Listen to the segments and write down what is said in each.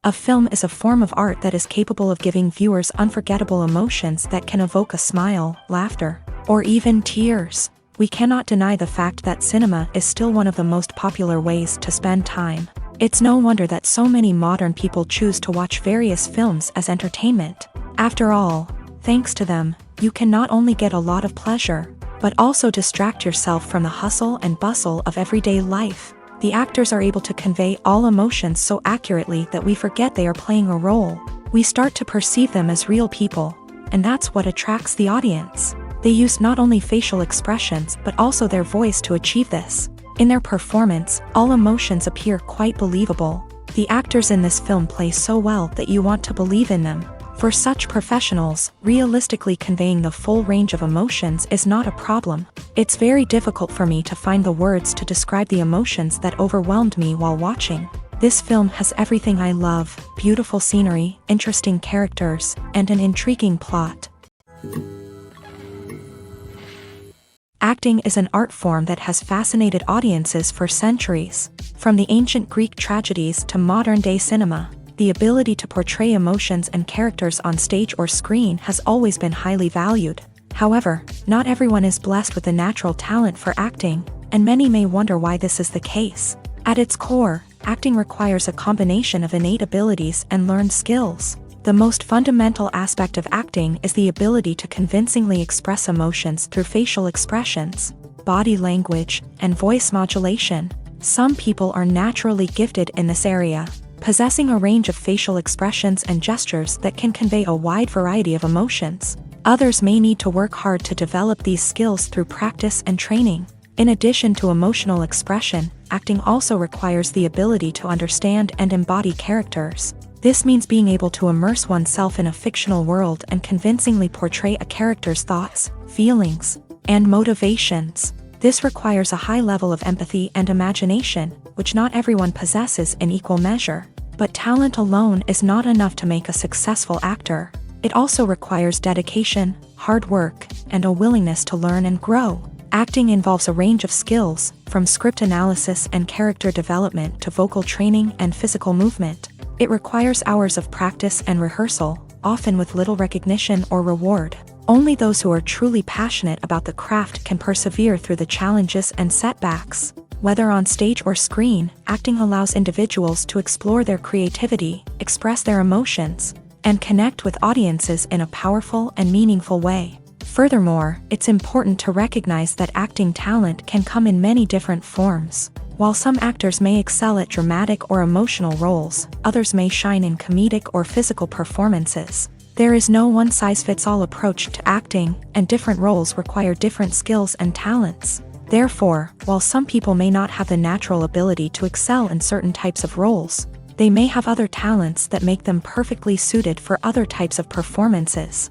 A film is a form of art that is capable of giving viewers unforgettable emotions that can evoke a smile, laughter, or even tears. We cannot deny the fact that cinema is still one of the most popular ways to spend time. It's no wonder that so many modern people choose to watch various films as entertainment. After all, thanks to them, you can not only get a lot of pleasure, but also distract yourself from the hustle and bustle of everyday life. The actors are able to convey all emotions so accurately that we forget they are playing a role. We start to perceive them as real people, and that's what attracts the audience. They use not only facial expressions but also their voice to achieve this. In their performance, all emotions appear quite believable. The actors in this film play so well that you want to believe in them. For such professionals, realistically conveying the full range of emotions is not a problem. It's very difficult for me to find the words to describe the emotions that overwhelmed me while watching. This film has everything I love: beautiful scenery, interesting characters, and an intriguing plot. Acting is an art form that has fascinated audiences for centuries. From the ancient Greek tragedies to modern-day cinema, the ability to portray emotions and characters on stage or screen has always been highly valued. However, not everyone is blessed with the natural talent for acting, and many may wonder why this is the case. At its core, acting requires a combination of innate abilities and learned skills. The most fundamental aspect of acting is the ability to convincingly express emotions through facial expressions, body language, and voice modulation. Some people are naturally gifted in this area, possessing a range of facial expressions and gestures that can convey a wide variety of emotions. Others may need to work hard to develop these skills through practice and training. In addition to emotional expression, acting also requires the ability to understand and embody characters. This means being able to immerse oneself in a fictional world and convincingly portray a character's thoughts, feelings, and motivations. This requires a high level of empathy and imagination, which not everyone possesses in equal measure. But talent alone is not enough to make a successful actor. It also requires dedication, hard work, and a willingness to learn and grow. Acting involves a range of skills, from script analysis and character development to vocal training and physical movement. It requires hours of practice and rehearsal, often with little recognition or reward. Only those who are truly passionate about the craft can persevere through the challenges and setbacks. Whether on stage or screen, acting allows individuals to explore their creativity, express their emotions, and connect with audiences in a powerful and meaningful way. Furthermore, it's important to recognize that acting talent can come in many different forms. While some actors may excel at dramatic or emotional roles, others may shine in comedic or physical performances. There is no one-size-fits-all approach to acting, and different roles require different skills and talents. Therefore, while some people may not have the natural ability to excel in certain types of roles, they may have other talents that make them perfectly suited for other types of performances.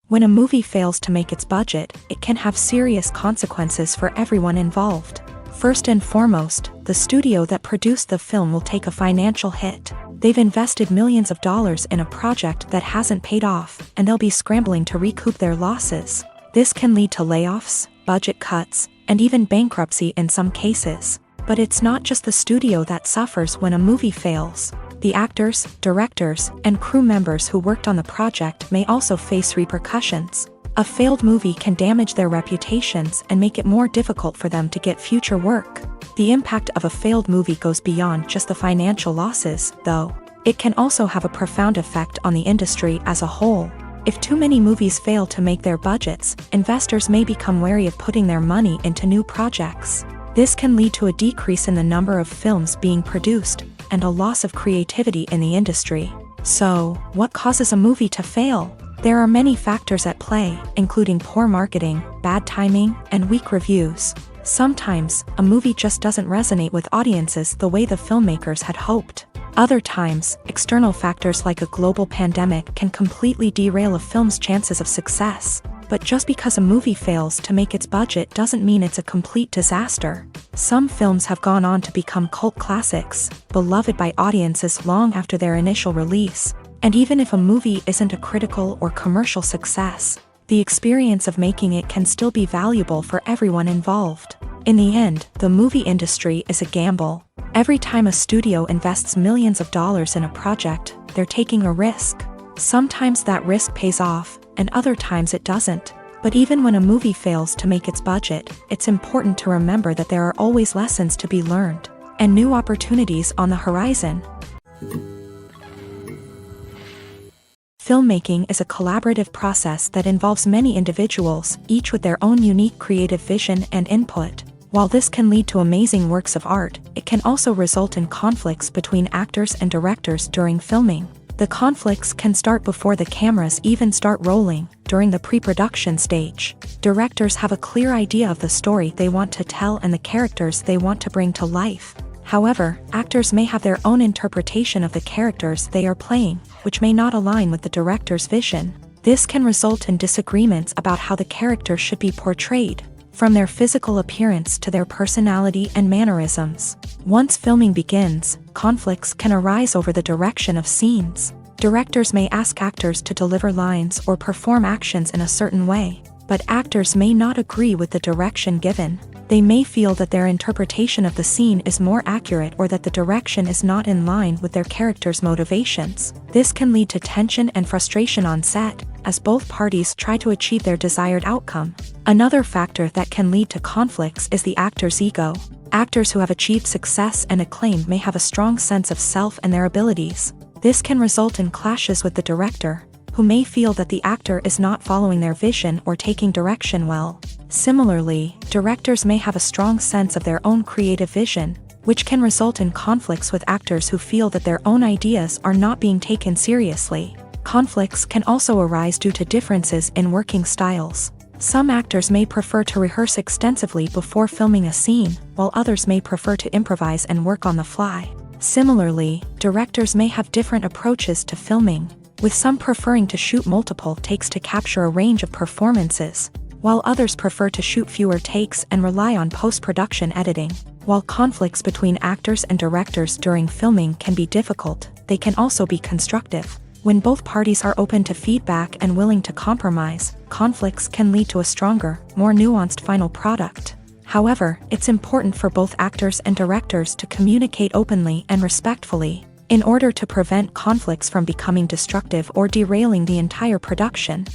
When a movie fails to make its budget, it can have serious consequences for everyone involved. First and foremost, the studio that produced the film will take a financial hit. They've invested millions of dollars in a project that hasn't paid off, and they'll be scrambling to recoup their losses. This can lead to layoffs, budget cuts, and even bankruptcy in some cases. But it's not just the studio that suffers when a movie fails. The actors, directors, and crew members who worked on the project may also face repercussions. A failed movie can damage their reputations and make it more difficult for them to get future work. The impact of a failed movie goes beyond just the financial losses, though. It can also have a profound effect on the industry as a whole. If too many movies fail to make their budgets, investors may become wary of putting their money into new projects. This can lead to a decrease in the number of films being produced, and a loss of creativity in the industry. So, what causes a movie to fail? There are many factors at play, including poor marketing, bad timing, and weak reviews. Sometimes, a movie just doesn't resonate with audiences the way the filmmakers had hoped. Other times, external factors like a global pandemic can completely derail a film's chances of success. But just because a movie fails to make its budget doesn't mean it's a complete disaster. Some films have gone on to become cult classics, beloved by audiences long after their initial release. And even if a movie isn't a critical or commercial success, the experience of making it can still be valuable for everyone involved. In the end, the movie industry is a gamble. Every time a studio invests millions of dollars in a project, they're taking a risk. Sometimes that risk pays off, and other times it doesn't. But even when a movie fails to make its budget, it's important to remember that there are always lessons to be learned, and new opportunities on the horizon. Filmmaking is a collaborative process that involves many individuals, each with their own unique creative vision and input. While this can lead to amazing works of art, it can also result in conflicts between actors and directors during filming. The conflicts can start before the cameras even start rolling, during the pre-production stage. Directors have a clear idea of the story they want to tell and the characters they want to bring to life. However, actors may have their own interpretation of the characters they are playing, which may not align with the director's vision. This can result in disagreements about how the character should be portrayed, from their physical appearance to their personality and mannerisms. Once filming begins, conflicts can arise over the direction of scenes. Directors may ask actors to deliver lines or perform actions in a certain way, but actors may not agree with the direction given. They may feel that their interpretation of the scene is more accurate or that the direction is not in line with their character's motivations. This can lead to tension and frustration on set, as both parties try to achieve their desired outcome. Another factor that can lead to conflicts is the actor's ego. Actors who have achieved success and acclaim may have a strong sense of self and their abilities. This can result in clashes with the director, who may feel that the actor is not following their vision or taking direction well. Similarly, directors may have a strong sense of their own creative vision, which can result in conflicts with actors who feel that their own ideas are not being taken seriously. Conflicts can also arise due to differences in working styles. Some actors may prefer to rehearse extensively before filming a scene, while others may prefer to improvise and work on the fly. Similarly, directors may have different approaches to filming, with some preferring to shoot multiple takes to capture a range of performances, while others prefer to shoot fewer takes and rely on post-production editing. While conflicts between actors and directors during filming can be difficult, they can also be constructive. When both parties are open to feedback and willing to compromise, conflicts can lead to a stronger, more nuanced final product. However, it's important for both actors and directors to communicate openly and respectfully, in order to prevent conflicts from becoming destructive or derailing the entire production.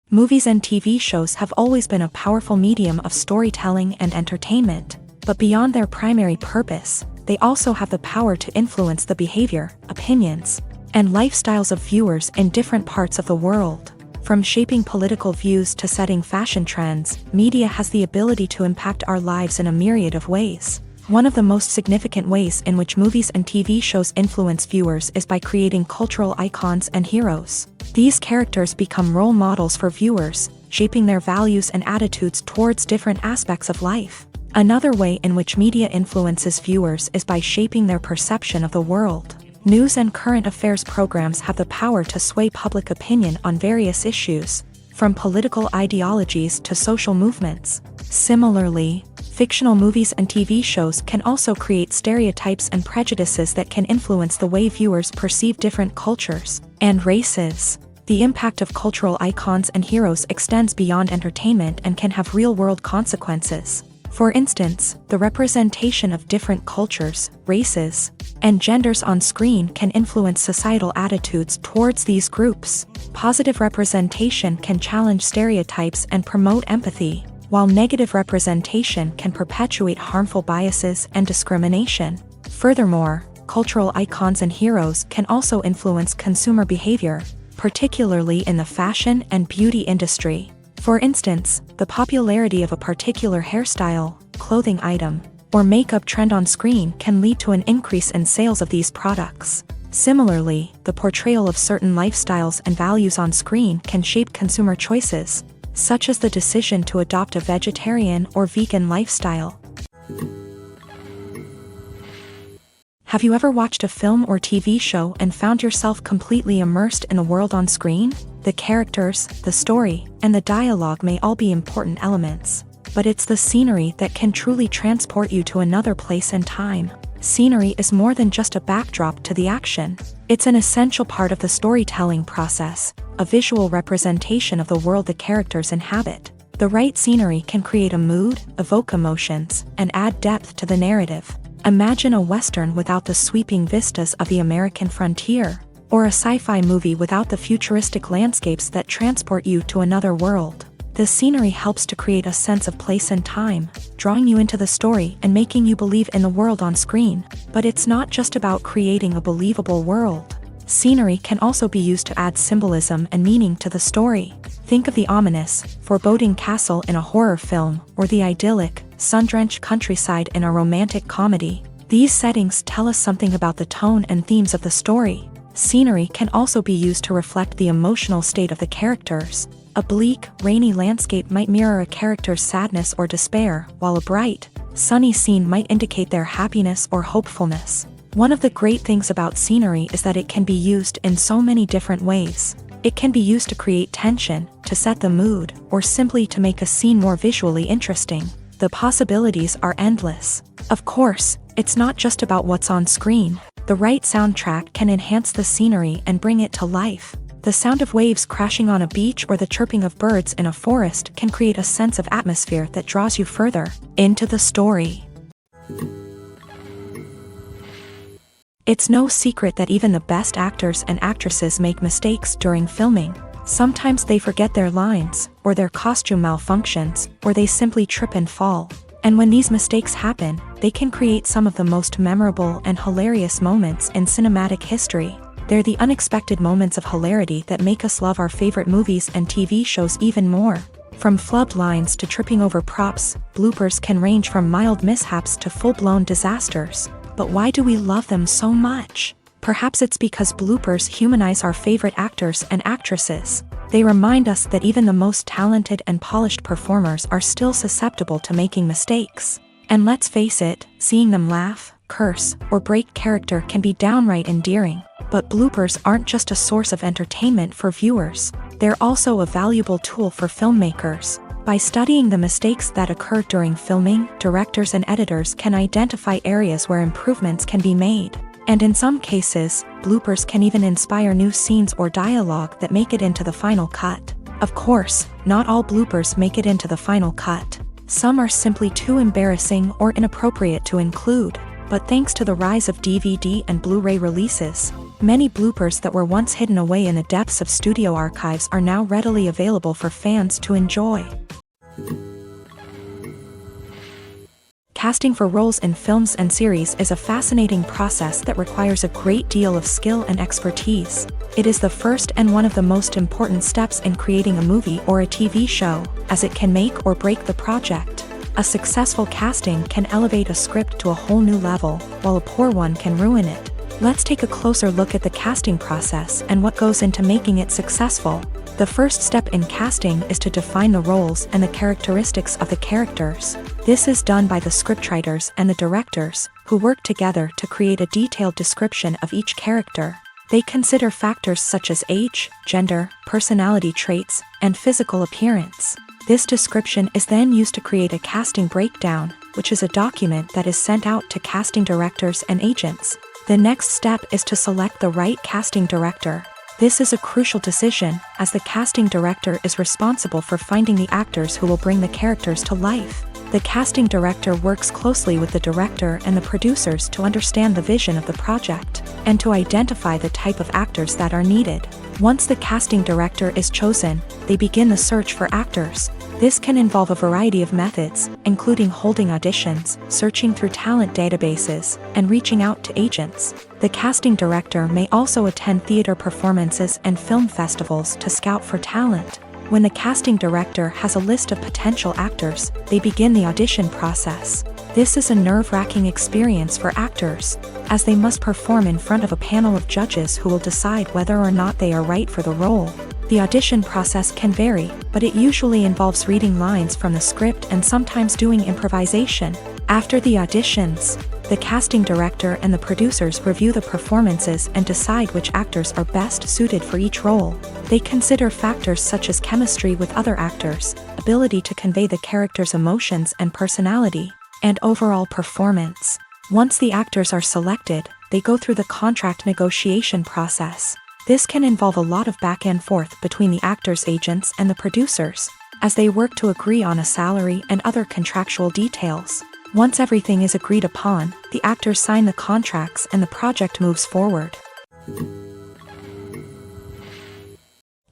Movies and TV shows have always been a powerful medium of storytelling and entertainment, but beyond their primary purpose, they also have the power to influence the behavior, opinions, and lifestyles of viewers in different parts of the world. From shaping political views to setting fashion trends, media has the ability to impact our lives in a myriad of ways. One of the most significant ways in which movies and TV shows influence viewers is by creating cultural icons and heroes. These characters become role models for viewers, shaping their values and attitudes towards different aspects of life. Another way in which media influences viewers is by shaping their perception of the world. News and current affairs programs have the power to sway public opinion on various issues, from political ideologies to social movements. Similarly, fictional movies and TV shows can also create stereotypes and prejudices that can influence the way viewers perceive different cultures and races. The impact of cultural icons and heroes extends beyond entertainment and can have real-world consequences. For instance, the representation of different cultures, races, and genders on screen can influence societal attitudes towards these groups. Positive representation can challenge stereotypes and promote empathy, while negative representation can perpetuate harmful biases and discrimination. Furthermore, cultural icons and heroes can also influence consumer behavior, particularly in the fashion and beauty industry. For instance, the popularity of a particular hairstyle, clothing item, or makeup trend on screen can lead to an increase in sales of these products. Similarly, the portrayal of certain lifestyles and values on screen can shape consumer choices, such as the decision to adopt a vegetarian or vegan lifestyle. Have you ever watched a film or TV show and found yourself completely immersed in the world on screen? The characters, the story, and the dialogue may all be important elements, but it's the scenery that can truly transport you to another place and time. Scenery is more than just a backdrop to the action. It's an essential part of the storytelling process, a visual representation of the world the characters inhabit. The right scenery can create a mood, evoke emotions, and add depth to the narrative. Imagine a Western without the sweeping vistas of the American frontier, or a sci-fi movie without the futuristic landscapes that transport you to another world. The scenery helps to create a sense of place and time, drawing you into the story and making you believe in the world on screen. But it's not just about creating a believable world. Scenery can also be used to add symbolism and meaning to the story. Think of the ominous, foreboding castle in a horror film, or the idyllic, sun-drenched countryside in a romantic comedy. These settings tell us something about the tone and themes of the story. Scenery can also be used to reflect the emotional state of the characters. A bleak, rainy landscape might mirror a character's sadness or despair, while a bright, sunny scene might indicate their happiness or hopefulness. One of the great things about scenery is that it can be used in so many different ways. It can be used to create tension, to set the mood, or simply to make a scene more visually interesting. The possibilities are endless. Of course, it's not just about what's on screen. The right soundtrack can enhance the scenery and bring it to life. The sound of waves crashing on a beach or the chirping of birds in a forest can create a sense of atmosphere that draws you further into the story. It's no secret that even the best actors and actresses make mistakes during filming. Sometimes they forget their lines, or their costume malfunctions, or they simply trip and fall. And when these mistakes happen, they can create some of the most memorable and hilarious moments in cinematic history. They're the unexpected moments of hilarity that make us love our favorite movies and TV shows even more. From flubbed lines to tripping over props, bloopers can range from mild mishaps to full-blown disasters. But why do we love them so much? Perhaps it's because bloopers humanize our favorite actors and actresses. They remind us that even the most talented and polished performers are still susceptible to making mistakes. And let's face it, seeing them laugh, curse, or break character can be downright endearing. But bloopers aren't just a source of entertainment for viewers. They're also a valuable tool for filmmakers. By studying the mistakes that occur during filming, directors and editors can identify areas where improvements can be made. And in some cases, bloopers can even inspire new scenes or dialogue that make it into the final cut. Of course, not all bloopers make it into the final cut. Some are simply too embarrassing or inappropriate to include. But thanks to the rise of DVD and Blu-ray releases, many bloopers that were once hidden away in the depths of studio archives are now readily available for fans to enjoy. Casting for roles in films and series is a fascinating process that requires a great deal of skill and expertise. It is the first and one of the most important steps in creating a movie or a TV show, as it can make or break the project. A successful casting can elevate a script to a whole new level, while a poor one can ruin it. Let's take a closer look at the casting process and what goes into making it successful. The first step in casting is to define the roles and the characteristics of the characters. This is done by the scriptwriters and the directors, who work together to create a detailed description of each character. They consider factors such as age, gender, personality traits, and physical appearance. This description is then used to create a casting breakdown, which is a document that is sent out to casting directors and agents. The next step is to select the right casting director. This is a crucial decision, as the casting director is responsible for finding the actors who will bring the characters to life. The casting director works closely with the director and the producers to understand the vision of the project, and to identify the type of actors that are needed. Once the casting director is chosen, they begin the search for actors. This can involve a variety of methods, including holding auditions, searching through talent databases, and reaching out to agents. The casting director may also attend theater performances and film festivals to scout for talent. When the casting director has a list of potential actors, they begin the audition process. This is a nerve-wracking experience for actors, as they must perform in front of a panel of judges who will decide whether or not they are right for the role. The audition process can vary, but it usually involves reading lines from the script and sometimes doing improvisation. After the auditions, the casting director and the producers review the performances and decide which actors are best suited for each role. They consider factors such as chemistry with other actors, ability to convey the character's emotions and personality, and overall performance. Once the actors are selected, they go through the contract negotiation process. This can involve a lot of back and forth between the actors' agents and the producers, as they work to agree on a salary and other contractual details. Once everything is agreed upon, the actors sign the contracts and the project moves forward.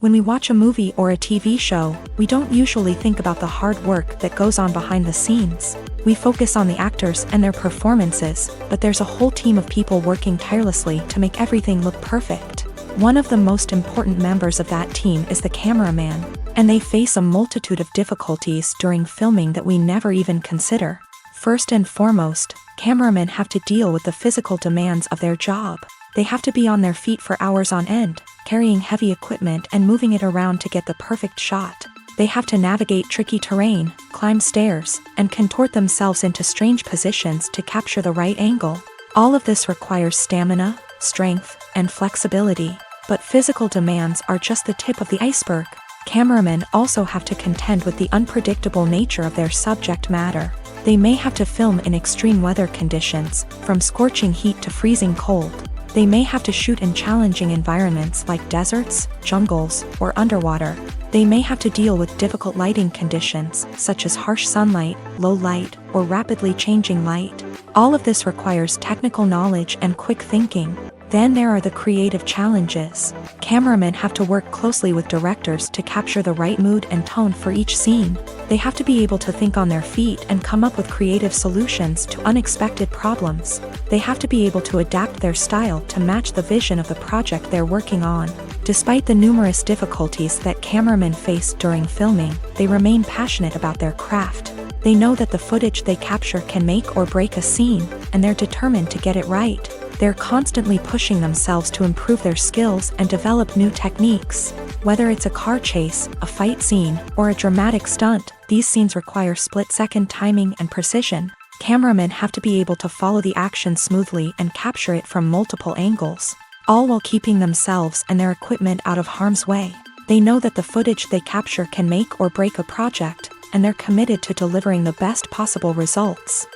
When we watch a movie or a TV show, we don't usually think about the hard work that goes on behind the scenes. We focus on the actors and their performances, but there's a whole team of people working tirelessly to make everything look perfect. One of the most important members of that team is the cameraman, and they face a multitude of difficulties during filming that we never even consider. First and foremost, cameramen have to deal with the physical demands of their job. They have to be on their feet for hours on end, carrying heavy equipment and moving it around to get the perfect shot. They have to navigate tricky terrain, climb stairs, and contort themselves into strange positions to capture the right angle. All of this requires stamina, strength, and flexibility. But physical demands are just the tip of the iceberg. Cameramen also have to contend with the unpredictable nature of their subject matter. They may have to film in extreme weather conditions, from scorching heat to freezing cold. They may have to shoot in challenging environments like deserts, jungles, or underwater. They may have to deal with difficult lighting conditions, such as harsh sunlight, low light, or rapidly changing light. All of this requires technical knowledge and quick thinking. Then there are the creative challenges. Cameramen have to work closely with directors to capture the right mood and tone for each scene. They have to be able to think on their feet and come up with creative solutions to unexpected problems. They have to be able to adapt their style to match the vision of the project they're working on. Despite the numerous difficulties that cameramen face during filming, they remain passionate about their craft. They know that the footage they capture can make or break a scene, and they're determined to get it right. They're constantly pushing themselves to improve their skills and develop new techniques. Whether it's a car chase, a fight scene, or a dramatic stunt, these scenes require split-second timing and precision. Cameramen have to be able to follow the action smoothly and capture it from multiple angles, all while keeping themselves and their equipment out of harm's way. They know that the footage they capture can make or break a project, and they're committed to delivering the best possible results.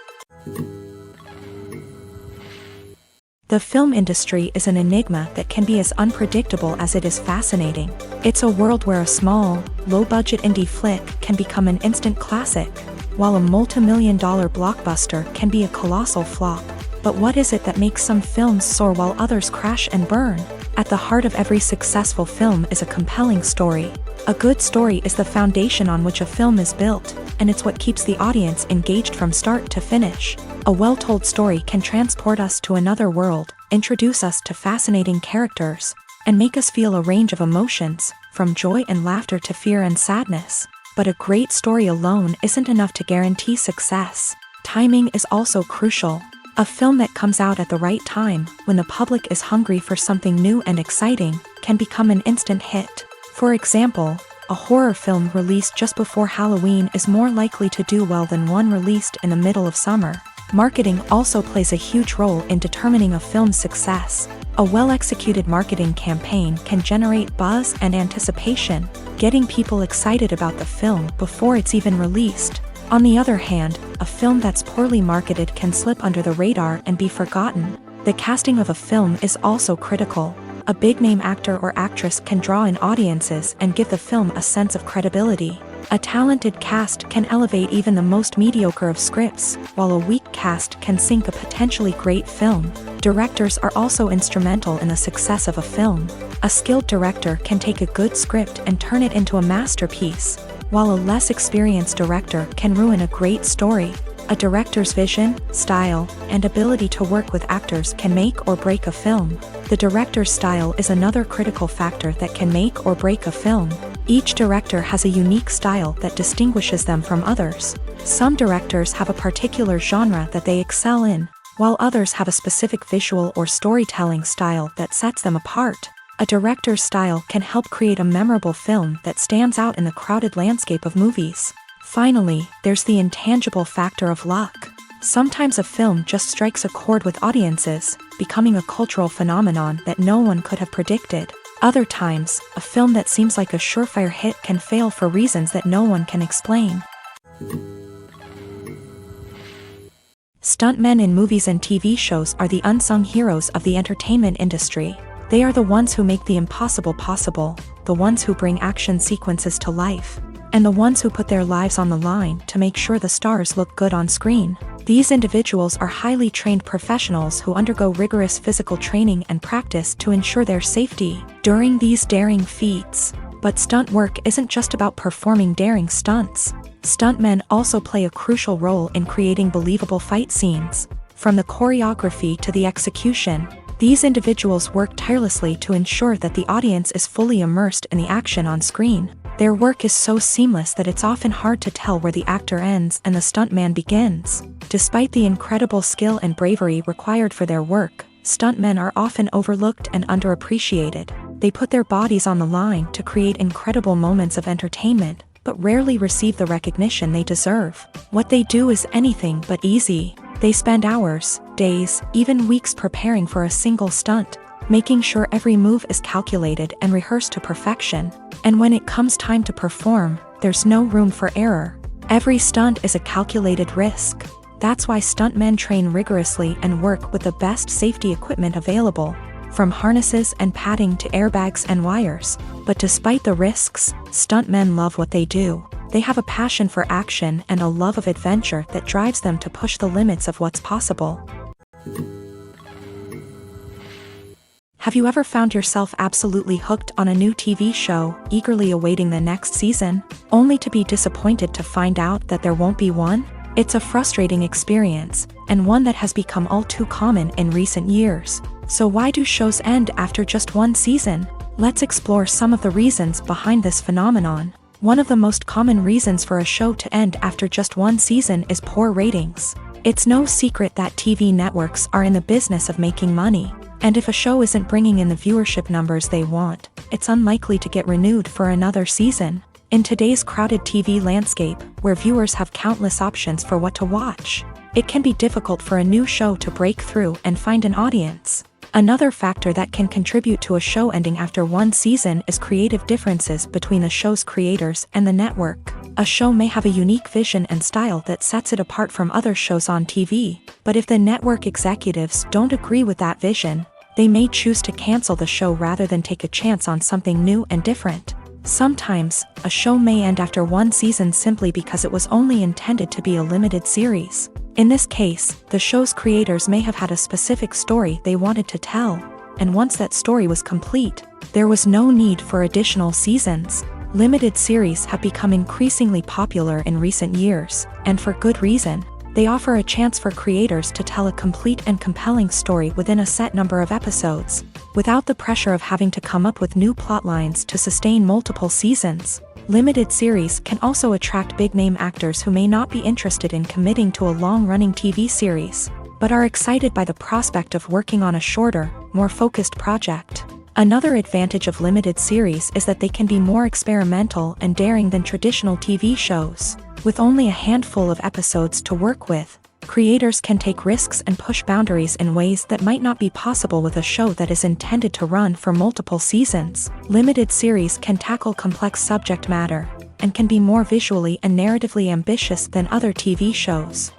The film industry is an enigma that can be as unpredictable as it is fascinating. It's a world where a small, low-budget indie flick can become an instant classic, while a multi-million-dollar blockbuster can be a colossal flop. But what is it that makes some films soar while others crash and burn? At the heart of every successful film is a compelling story. A good story is the foundation on which a film is built, and it's what keeps the audience engaged from start to finish. A well-told story can transport us to another world, introduce us to fascinating characters, and make us feel a range of emotions, from joy and laughter to fear and sadness. But a great story alone isn't enough to guarantee success. Timing is also crucial. A film that comes out at the right time, when the public is hungry for something new and exciting, can become an instant hit. For example, a horror film released just before Halloween is more likely to do well than one released in the middle of summer. Marketing also plays a huge role in determining a film's success. A well-executed marketing campaign can generate buzz and anticipation, getting people excited about the film before it's even released. On the other hand, a film that's poorly marketed can slip under the radar and be forgotten. The casting of a film is also critical. A big-name actor or actress can draw in audiences and give the film a sense of credibility. A talented cast can elevate even the most mediocre of scripts, while a weak cast can sink a potentially great film. Directors are also instrumental in the success of a film. A skilled director can take a good script and turn it into a masterpiece, while a less experienced director can ruin a great story. A director's vision, style, and ability to work with actors can make or break a film. The director's style is another critical factor that can make or break a film. Each director has a unique style that distinguishes them from others. Some directors have a particular genre that they excel in, while others have a specific visual or storytelling style that sets them apart. A director's style can help create a memorable film that stands out in the crowded landscape of movies. Finally, there's the intangible factor of luck. Sometimes a film just strikes a chord with audiences, becoming a cultural phenomenon that no one could have predicted. Other times, a film that seems like a surefire hit can fail for reasons that no one can explain. Stuntmen in movies and TV shows are the unsung heroes of the entertainment industry. They are the ones who make the impossible possible, the ones who bring action sequences to life, and the ones who put their lives on the line to make sure the stars look good on screen. These individuals are highly trained professionals who undergo rigorous physical training and practice to ensure their safety during these daring feats. But stunt work isn't just about performing daring stunts. Stuntmen also play a crucial role in creating believable fight scenes. From the choreography to the execution, these individuals work tirelessly to ensure that the audience is fully immersed in the action on screen. Their work is so seamless that it's often hard to tell where the actor ends and the stuntman begins. Despite the incredible skill and bravery required for their work, stuntmen are often overlooked and underappreciated. They put their bodies on the line to create incredible moments of entertainment, but rarely receive the recognition they deserve. What they do is anything but easy. They spend hours, days, even weeks preparing for a single stunt, making sure every move is calculated and rehearsed to perfection. And when it comes time to perform, there's no room for error. Every stunt is a calculated risk. That's why stuntmen train rigorously and work with the best safety equipment available, from harnesses and padding to airbags and wires. But despite the risks, stuntmen love what they do. They have a passion for action and a love of adventure that drives them to push the limits of what's possible. Have you ever found yourself absolutely hooked on a new TV show, eagerly awaiting the next season, only to be disappointed to find out that there won't be one? It's a frustrating experience, and one that has become all too common in recent years. So why do shows end after just one season? Let's explore some of the reasons behind this phenomenon. One of the most common reasons for a show to end after just one season is poor ratings. It's no secret that TV networks are in the business of making money. And if a show isn't bringing in the viewership numbers they want, it's unlikely to get renewed for another season. In today's crowded TV landscape, where viewers have countless options for what to watch, it can be difficult for a new show to break through and find an audience. Another factor that can contribute to a show ending after one season is creative differences between the show's creators and the network. A show may have a unique vision and style that sets it apart from other shows on TV, but if the network executives don't agree with that vision, they may choose to cancel the show rather than take a chance on something new and different. Sometimes, a show may end after one season simply because it was only intended to be a limited series. In this case, the show's creators may have had a specific story they wanted to tell, and once that story was complete, there was no need for additional seasons. Limited series have become increasingly popular in recent years, and for good reason. They offer a chance for creators to tell a complete and compelling story within a set number of episodes, without the pressure of having to come up with new plotlines to sustain multiple seasons. Limited series can also attract big-name actors who may not be interested in committing to a long-running TV series, but are excited by the prospect of working on a shorter, more focused project. Another advantage of limited series is that they can be more experimental and daring than traditional TV shows. With only a handful of episodes to work with, creators can take risks and push boundaries in ways that might not be possible with a show that is intended to run for multiple seasons. Limited series can tackle complex subject matter, and can be more visually and narratively ambitious than other TV shows.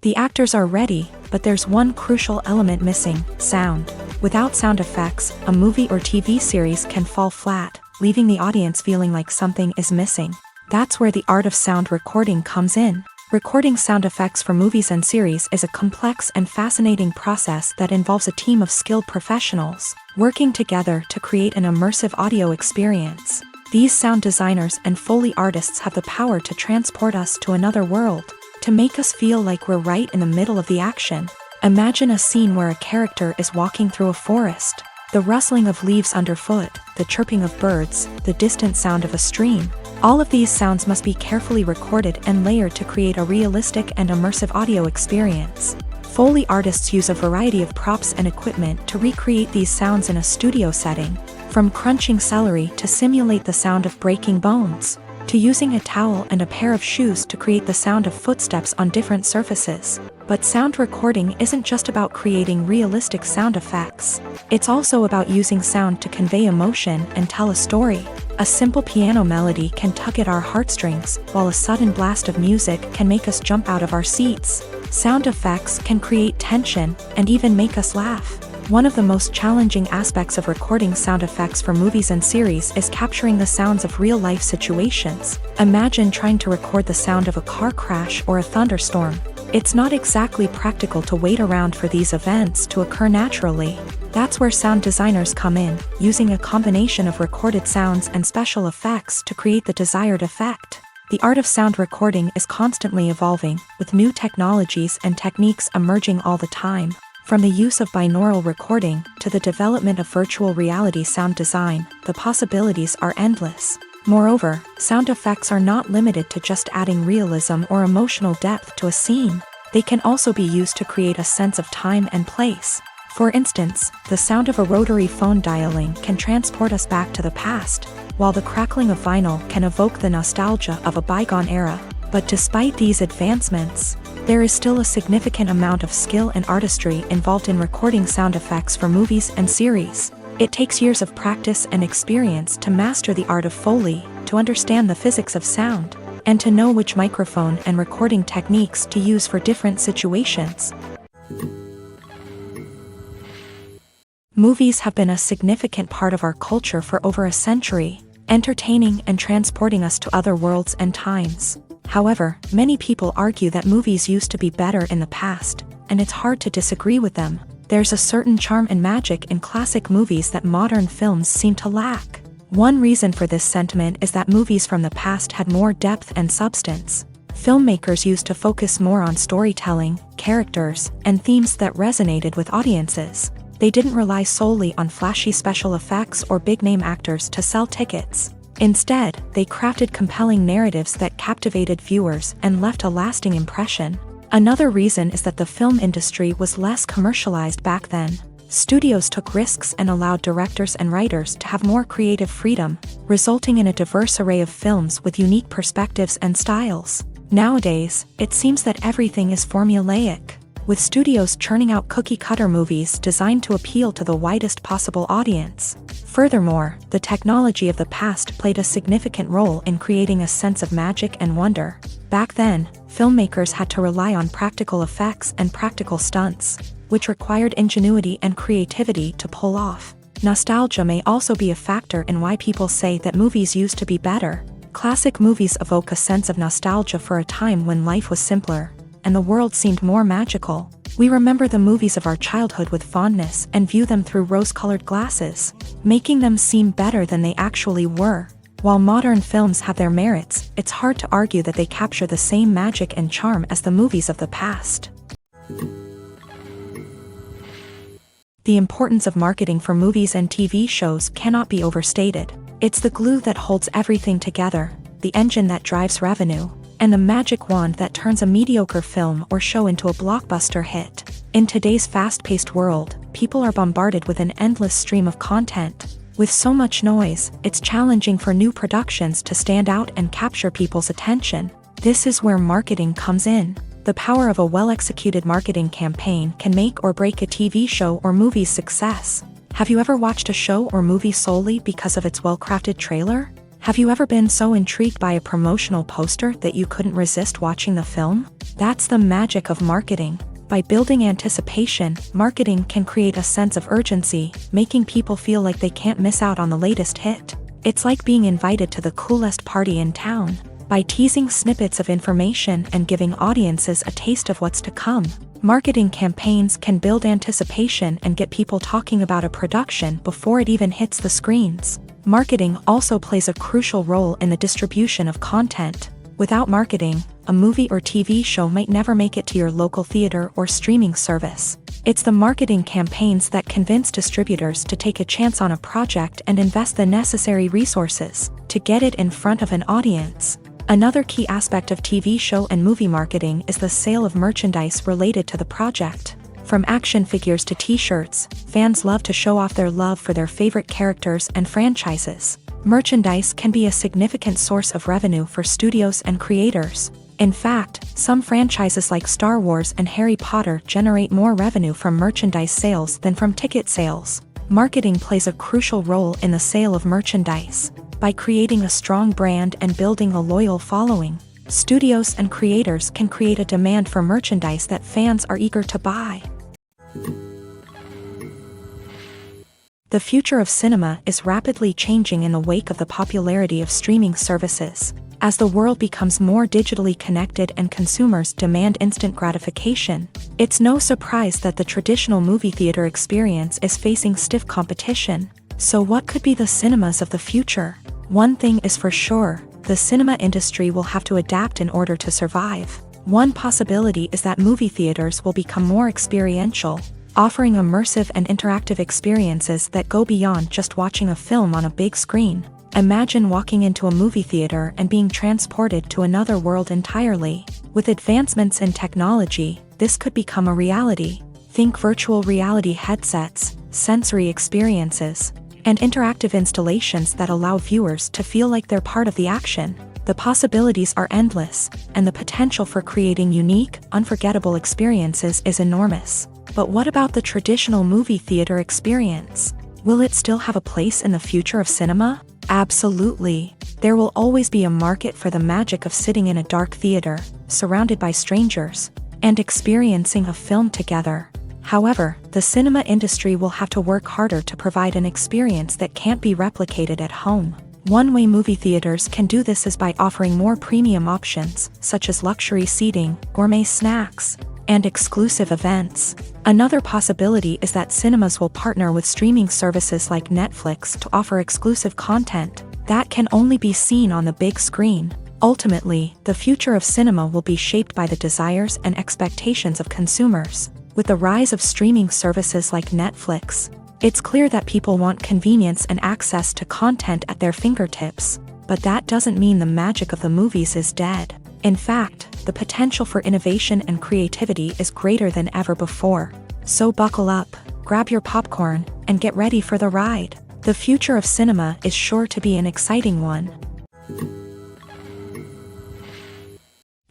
The actors are ready, But there's one crucial element missing: sound. Without sound effects, a movie or TV series can fall flat, leaving the audience feeling like something is missing. That's where the art of sound recording comes in. Recording sound effects for movies and series is a complex and fascinating process that involves a team of skilled professionals working together to create an immersive audio experience. These sound designers and Foley artists have the power to transport us to another world, to make us feel like we're right in the middle of the action. Imagine a scene where a character is walking through a forest. The rustling of leaves underfoot, the chirping of birds, the distant sound of a stream. All of these sounds must be carefully recorded and layered to create a realistic and immersive audio experience. Foley artists use a variety of props and equipment to recreate these sounds in a studio setting, from crunching celery to simulate the sound of breaking bones, to using a towel and a pair of shoes to create the sound of footsteps on different surfaces. But sound recording isn't just about creating realistic sound effects. It's also about using sound to convey emotion and tell a story. A simple piano melody can tug at our heartstrings, while a sudden blast of music can make us jump out of our seats. Sound effects can create tension and even make us laugh. One of the most challenging aspects of recording sound effects for movies and series is capturing the sounds of real-life situations. Imagine trying to record the sound of a car crash or a thunderstorm. It's not exactly practical to wait around for these events to occur naturally. That's where sound designers come in, using a combination of recorded sounds and special effects to create the desired effect. The art of sound recording is constantly evolving, with new technologies and techniques emerging all the time. From the use of binaural recording to the development of virtual reality sound design, the possibilities are endless. Moreover, sound effects are not limited to just adding realism or emotional depth to a scene. They can also be used to create a sense of time and place. For instance, the sound of a rotary phone dialing can transport us back to the past, while the crackling of vinyl can evoke the nostalgia of a bygone era. But despite these advancements, there is still a significant amount of skill and artistry involved in recording sound effects for movies and series. It takes years of practice and experience to master the art of Foley, to understand the physics of sound, and to know which microphone and recording techniques to use for different situations. Movies have been a significant part of our culture for over a century, entertaining and transporting us to other worlds and times. However, many people argue that movies used to be better in the past, and it's hard to disagree with them. There's a certain charm and magic in classic movies that modern films seem to lack. One reason for this sentiment is that movies from the past had more depth and substance. Filmmakers used to focus more on storytelling, characters, and themes that resonated with audiences. They didn't rely solely on flashy special effects or big-name actors to sell tickets. Instead, they crafted compelling narratives that captivated viewers and left a lasting impression. Another reason is that the film industry was less commercialized back then. Studios took risks and allowed directors and writers to have more creative freedom, resulting in a diverse array of films with unique perspectives and styles. Nowadays, it seems that everything is formulaic, with studios churning out cookie-cutter movies designed to appeal to the widest possible audience. Furthermore, the technology of the past played a significant role in creating a sense of magic and wonder. Back then, filmmakers had to rely on practical effects and practical stunts, which required ingenuity and creativity to pull off. Nostalgia may also be a factor in why people say that movies used to be better. Classic movies evoke a sense of nostalgia for a time when life was simpler, and the world seemed more magical. We remember the movies of our childhood with fondness and view them through rose-colored glasses, making them seem better than they actually were. While modern films have their merits, it's hard to argue that they capture the same magic and charm as the movies of the past. The importance of marketing for movies and TV shows cannot be overstated. It's the glue that holds everything together, the engine that drives revenue, and the magic wand that turns a mediocre film or show into a blockbuster hit. In today's fast-paced world, people are bombarded with an endless stream of content. With so much noise, it's challenging for new productions to stand out and capture people's attention. This is where marketing comes in. The power of a well-executed marketing campaign can make or break a TV show or movie's success. Have you ever watched a show or movie solely because of its well-crafted trailer? Have you ever been so intrigued by a promotional poster that you couldn't resist watching the film? That's the magic of marketing. By building anticipation, marketing can create a sense of urgency, making people feel like they can't miss out on the latest hit. It's like being invited to the coolest party in town. By teasing snippets of information and giving audiences a taste of what's to come, marketing campaigns can build anticipation and get people talking about a production before it even hits the screens. Marketing also plays a crucial role in the distribution of content. Without marketing, a movie or TV show might never make it to your local theater or streaming service. It's the marketing campaigns that convince distributors to take a chance on a project and invest the necessary resources to get it in front of an audience. Another key aspect of TV show and movie marketing is the sale of merchandise related to the project. From action figures to t-shirts, fans love to show off their love for their favorite characters and franchises. Merchandise can be a significant source of revenue for studios and creators. In fact, some franchises like Star Wars and Harry Potter generate more revenue from merchandise sales than from ticket sales. Marketing plays a crucial role in the sale of merchandise. By creating a strong brand and building a loyal following, studios and creators can create a demand for merchandise that fans are eager to buy. The future of cinema is rapidly changing in the wake of the popularity of streaming services. As the world becomes more digitally connected and consumers demand instant gratification, it's no surprise that the traditional movie theater experience is facing stiff competition. So what could be the cinemas of the future? One thing is for sure, the cinema industry will have to adapt in order to survive. One possibility is that movie theaters will become more experiential, offering immersive and interactive experiences that go beyond just watching a film on a big screen. Imagine walking into a movie theater and being transported to another world entirely. With advancements in technology, this could become a reality. Think virtual reality headsets, sensory experiences, and interactive installations that allow viewers to feel like they're part of the action. The possibilities are endless, and the potential for creating unique, unforgettable experiences is enormous. But what about the traditional movie theater experience? Will it still have a place in the future of cinema? Absolutely. There will always be a market for the magic of sitting in a dark theater, surrounded by strangers, and experiencing a film together. However, the cinema industry will have to work harder to provide an experience that can't be replicated at home. One way movie theaters can do this is by offering more premium options, such as luxury seating, gourmet snacks, and exclusive events. Another possibility is that cinemas will partner with streaming services like Netflix to offer exclusive content that can only be seen on the big screen. Ultimately, the future of cinema will be shaped by the desires and expectations of consumers. With the rise of streaming services like Netflix, it's clear that people want convenience and access to content at their fingertips. But that doesn't mean the magic of the movies is dead. In fact, the potential for innovation and creativity is greater than ever before. So buckle up, grab your popcorn, and get ready for the ride. The future of cinema is sure to be an exciting one.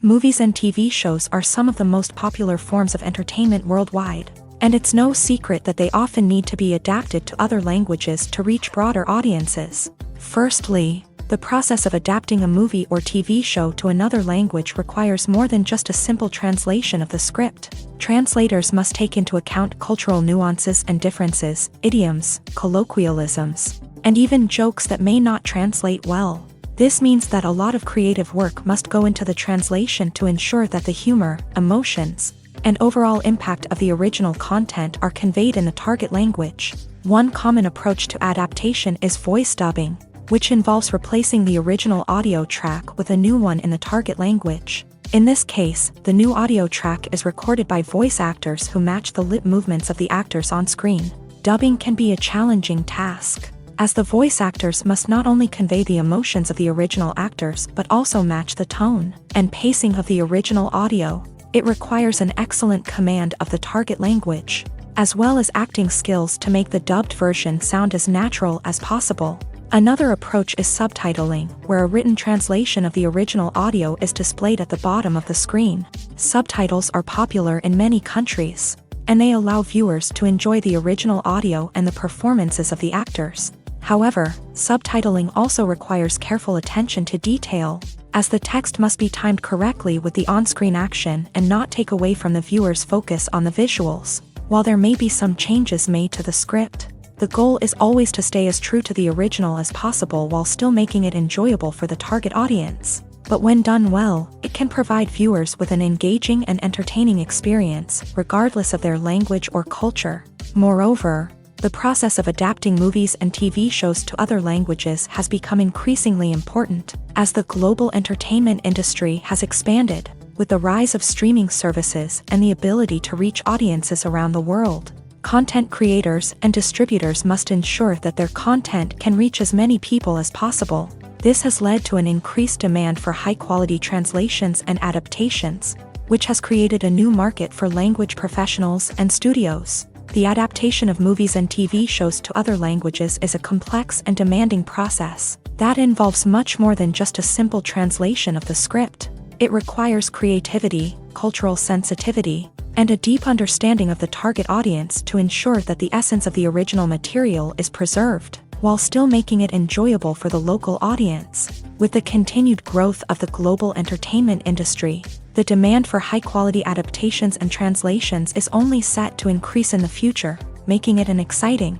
Movies and TV shows are some of the most popular forms of entertainment worldwide, and it's no secret that they often need to be adapted to other languages to reach broader audiences. Firstly, the process of adapting a movie or TV show to another language requires more than just a simple translation of the script. Translators must take into account cultural nuances and differences, idioms, colloquialisms, and even jokes that may not translate well. This means that a lot of creative work must go into the translation to ensure that the humor, emotions, and overall impact of the original content are conveyed in the target language. One common approach to adaptation is voice dubbing, which involves replacing the original audio track with a new one in the target language. In this case, the new audio track is recorded by voice actors who match the lip movements of the actors on screen. Dubbing can be a challenging task, as the voice actors must not only convey the emotions of the original actors but also match the tone and pacing of the original audio. It requires an excellent command of the target language, as well as acting skills to make the dubbed version sound as natural as possible. Another approach is subtitling, where a written translation of the original audio is displayed at the bottom of the screen. Subtitles are popular in many countries, and they allow viewers to enjoy the original audio and the performances of the actors. However, subtitling also requires careful attention to detail. as the text must be timed correctly with the on-screen action and not take away from the viewer's focus on the visuals. While there may be some changes made to the script, the goal is always to stay as true to the original as possible while still making it enjoyable for the target audience. But when done well, it can provide viewers with an engaging and entertaining experience, regardless of their language or culture. Moreover, the process of adapting movies and TV shows to other languages has become increasingly important, as the global entertainment industry has expanded, with the rise of streaming services and the ability to reach audiences around the world. Content creators and distributors must ensure that their content can reach as many people as possible. This has led to an increased demand for high-quality translations and adaptations, which has created a new market for language professionals and studios. The adaptation of movies and TV shows to other languages is a complex and demanding process that involves much more than just a simple translation of the script. It requires creativity, cultural sensitivity, and a deep understanding of the target audience to ensure that the essence of the original material is preserved, while still making it enjoyable for the local audience. With the continued growth of the global entertainment industry, the demand for high-quality adaptations and translations is only set to increase in the future, making it an exciting.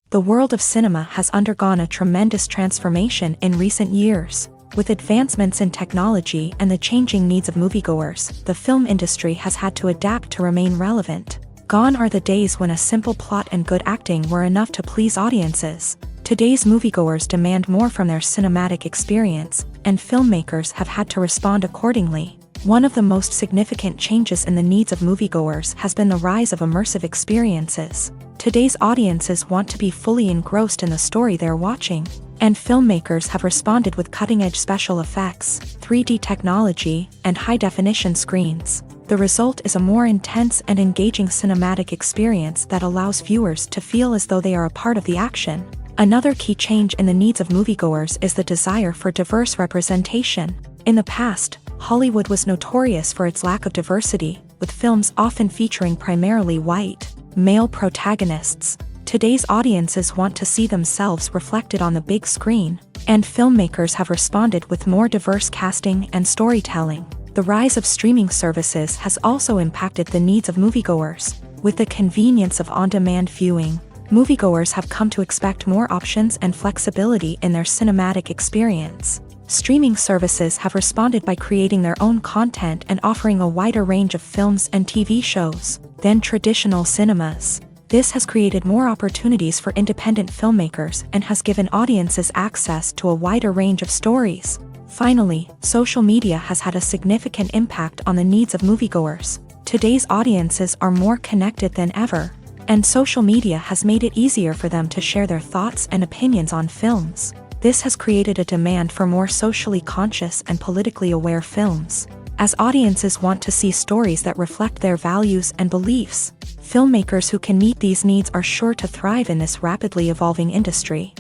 The world of cinema has undergone a tremendous transformation in recent years. With advancements in technology and the changing needs of moviegoers, the film industry has had to adapt to remain relevant. Gone are the days when a simple plot and good acting were enough to please audiences. Today's moviegoers demand more from their cinematic experience, and filmmakers have had to respond accordingly. One of the most significant changes in the needs of moviegoers has been the rise of immersive experiences. Today's audiences want to be fully engrossed in the story they're watching, and filmmakers have responded with cutting-edge special effects, 3D technology, and high-definition screens. The result is a more intense and engaging cinematic experience that allows viewers to feel as though they are a part of the action. Another key change in the needs of moviegoers is the desire for diverse representation. In the past, Hollywood was notorious for its lack of diversity, with films often featuring primarily white, male protagonists. Today's audiences want to see themselves reflected on the big screen, and filmmakers have responded with more diverse casting and storytelling. The rise of streaming services has also impacted the needs of moviegoers. With the convenience of on-demand viewing, moviegoers have come to expect more options and flexibility in their cinematic experience. Streaming services have responded by creating their own content and offering a wider range of films and TV shows than traditional cinemas. This has created more opportunities for independent filmmakers and has given audiences access to a wider range of stories. Finally, social media has had a significant impact on the needs of moviegoers. Today's audiences are more connected than ever, and social media has made it easier for them to share their thoughts and opinions on films. This has created a demand for more socially conscious and politically aware films. As audiences want to see stories that reflect their values and beliefs, filmmakers who can meet these needs are sure to thrive in this rapidly evolving industry.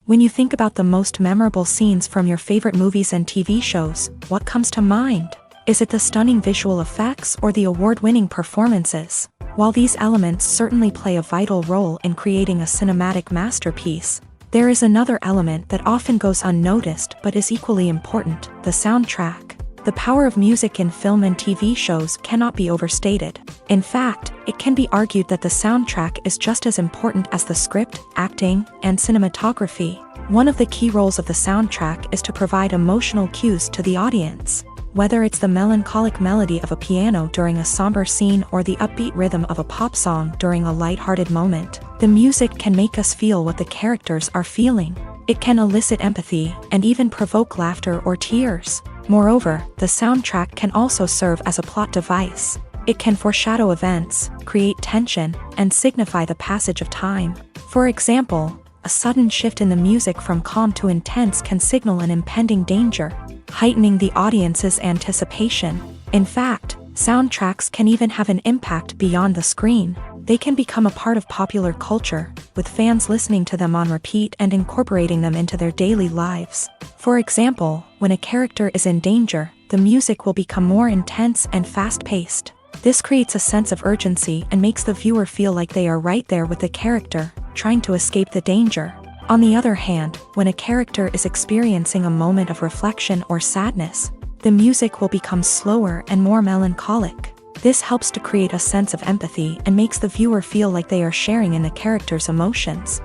When you think about the most memorable scenes from your favorite movies and TV shows, what comes to mind? Is it the stunning visual effects or the award-winning performances? While these elements certainly play a vital role in creating a cinematic masterpiece, there is another element that often goes unnoticed but is equally important: the soundtrack. The power of music in film and TV shows cannot be overstated. In fact, it can be argued that the soundtrack is just as important as the script, acting, and cinematography. One of the key roles of the soundtrack is to provide emotional cues to the audience. Whether it's the melancholic melody of a piano during a somber scene or the upbeat rhythm of a pop song during a lighthearted moment, the music can make us feel what the characters are feeling. It can elicit empathy and even provoke laughter or tears. Moreover, the soundtrack can also serve as a plot device. It can foreshadow events, create tension, and signify the passage of time. For example, a sudden shift in the music from calm to intense can signal an impending danger, heightening the audience's anticipation. In fact, soundtracks can even have an impact beyond the screen. They can become a part of popular culture, with fans listening to them on repeat and incorporating them into their daily lives. For example, when a character is in danger, the music will become more intense and fast-paced. This creates a sense of urgency and makes the viewer feel like they are right there with the character, trying to escape the danger. On the other hand, when a character is experiencing a moment of reflection or sadness, the music will become slower and more melancholic. This helps to create a sense of empathy and makes the viewer feel like they are sharing in the character's emotions.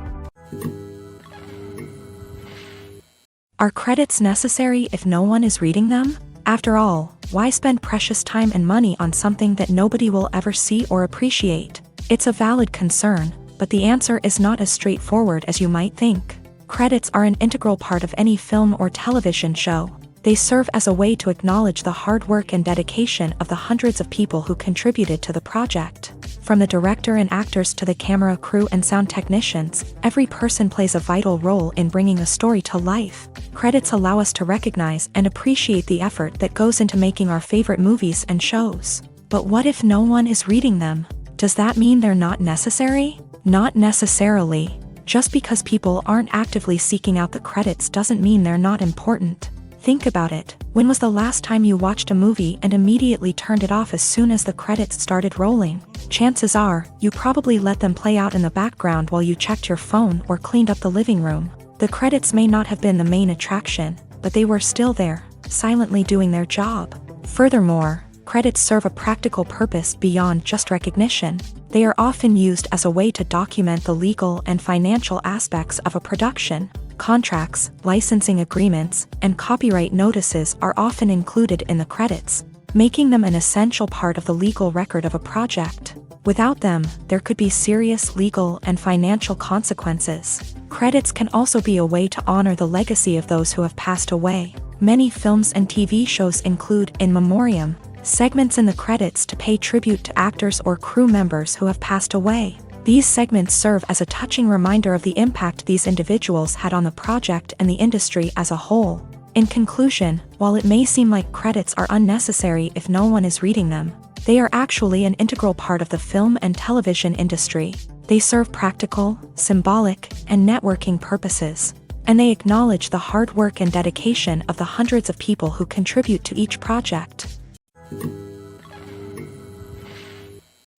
Are credits necessary if no one is reading them? After all, why spend precious time and money on something that nobody will ever see or appreciate? It's a valid concern, but the answer is not as straightforward as you might think. Credits are an integral part of any film or television show. They serve as a way to acknowledge the hard work and dedication of the hundreds of people who contributed to the project. From the director and actors to the camera crew and sound technicians, every person plays a vital role in bringing a story to life. Credits allow us to recognize and appreciate the effort that goes into making our favorite movies and shows. But what if no one is reading them? Does that mean they're not necessary? Not necessarily. Just because people aren't actively seeking out the credits doesn't mean they're not important. Think about it. When was the last time you watched a movie and immediately turned it off as soon as the credits started rolling? Chances are, you probably let them play out in the background while you checked your phone or cleaned up the living room. The credits may not have been the main attraction, but they were still there, silently doing their job. Furthermore, credits serve a practical purpose beyond just recognition. They are often used as a way to document the legal and financial aspects of a production. Contracts, licensing agreements, and copyright notices are often included in the credits, making them an essential part of the legal record of a project. Without them, there could be serious legal and financial consequences. Credits can also be a way to honor the legacy of those who have passed away. Many films and TV shows include in memoriam segments in the credits to pay tribute to actors or crew members who have passed away. These segments serve as a touching reminder of the impact these individuals had on the project and the industry as a whole. In conclusion, while it may seem like credits are unnecessary if no one is reading them, they are actually an integral part of the film and television industry. They serve practical, symbolic, and networking purposes, and they acknowledge the hard work and dedication of the hundreds of people who contribute to each project.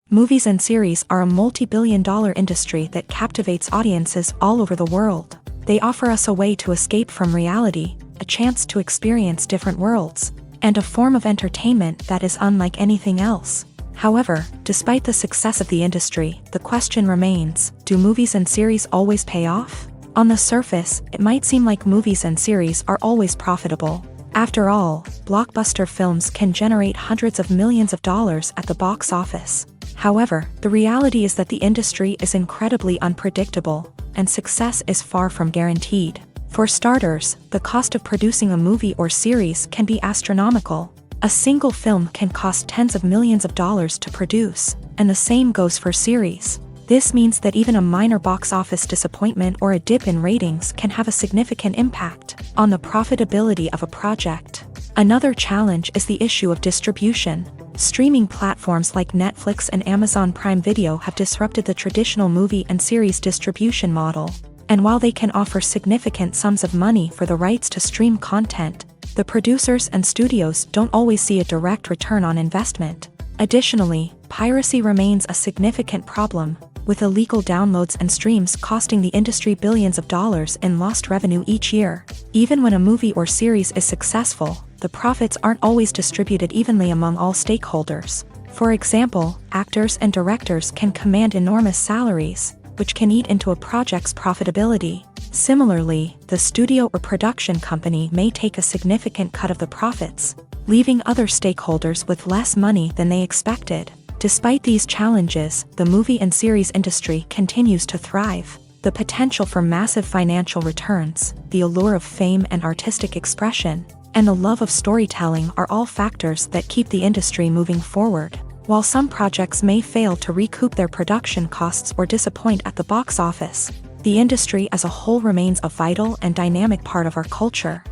Movies and series are a multi-billion-dollar industry that captivates audiences all over the world. They offer us a way to escape from reality, a chance to experience different worlds, and a form of entertainment that is unlike anything else. However, despite the success of the industry, the question remains, do movies and series always pay off? On the surface, it might seem like movies and series are always profitable. After all, blockbuster films can generate hundreds of millions of dollars at the box office. However, the reality is that the industry is incredibly unpredictable, and success is far from guaranteed. For starters, the cost of producing a movie or series can be astronomical. A single film can cost tens of millions of dollars to produce, and the same goes for series. This means that even a minor box office disappointment or a dip in ratings can have a significant impact on the profitability of a project. Another challenge is the issue of distribution. Streaming platforms like Netflix and Amazon Prime Video have disrupted the traditional movie and series distribution model. And while they can offer significant sums of money for the rights to stream content, the producers and studios don't always see a direct return on investment. Additionally, piracy remains a significant problem, with illegal downloads and streams costing the industry billions of dollars in lost revenue each year. Even when a movie or series is successful, the profits aren't always distributed evenly among all stakeholders. For example, actors and directors can command enormous salaries, which can eat into a project's profitability. Similarly, the studio or production company may take a significant cut of the profits, leaving other stakeholders with less money than they expected. Despite these challenges, the movie and series industry continues to thrive. The potential for massive financial returns, the allure of fame and artistic expression, and the love of storytelling are all factors that keep the industry moving forward. While some projects may fail to recoup their production costs or disappoint at the box office, the industry as a whole remains a vital and dynamic part of our culture.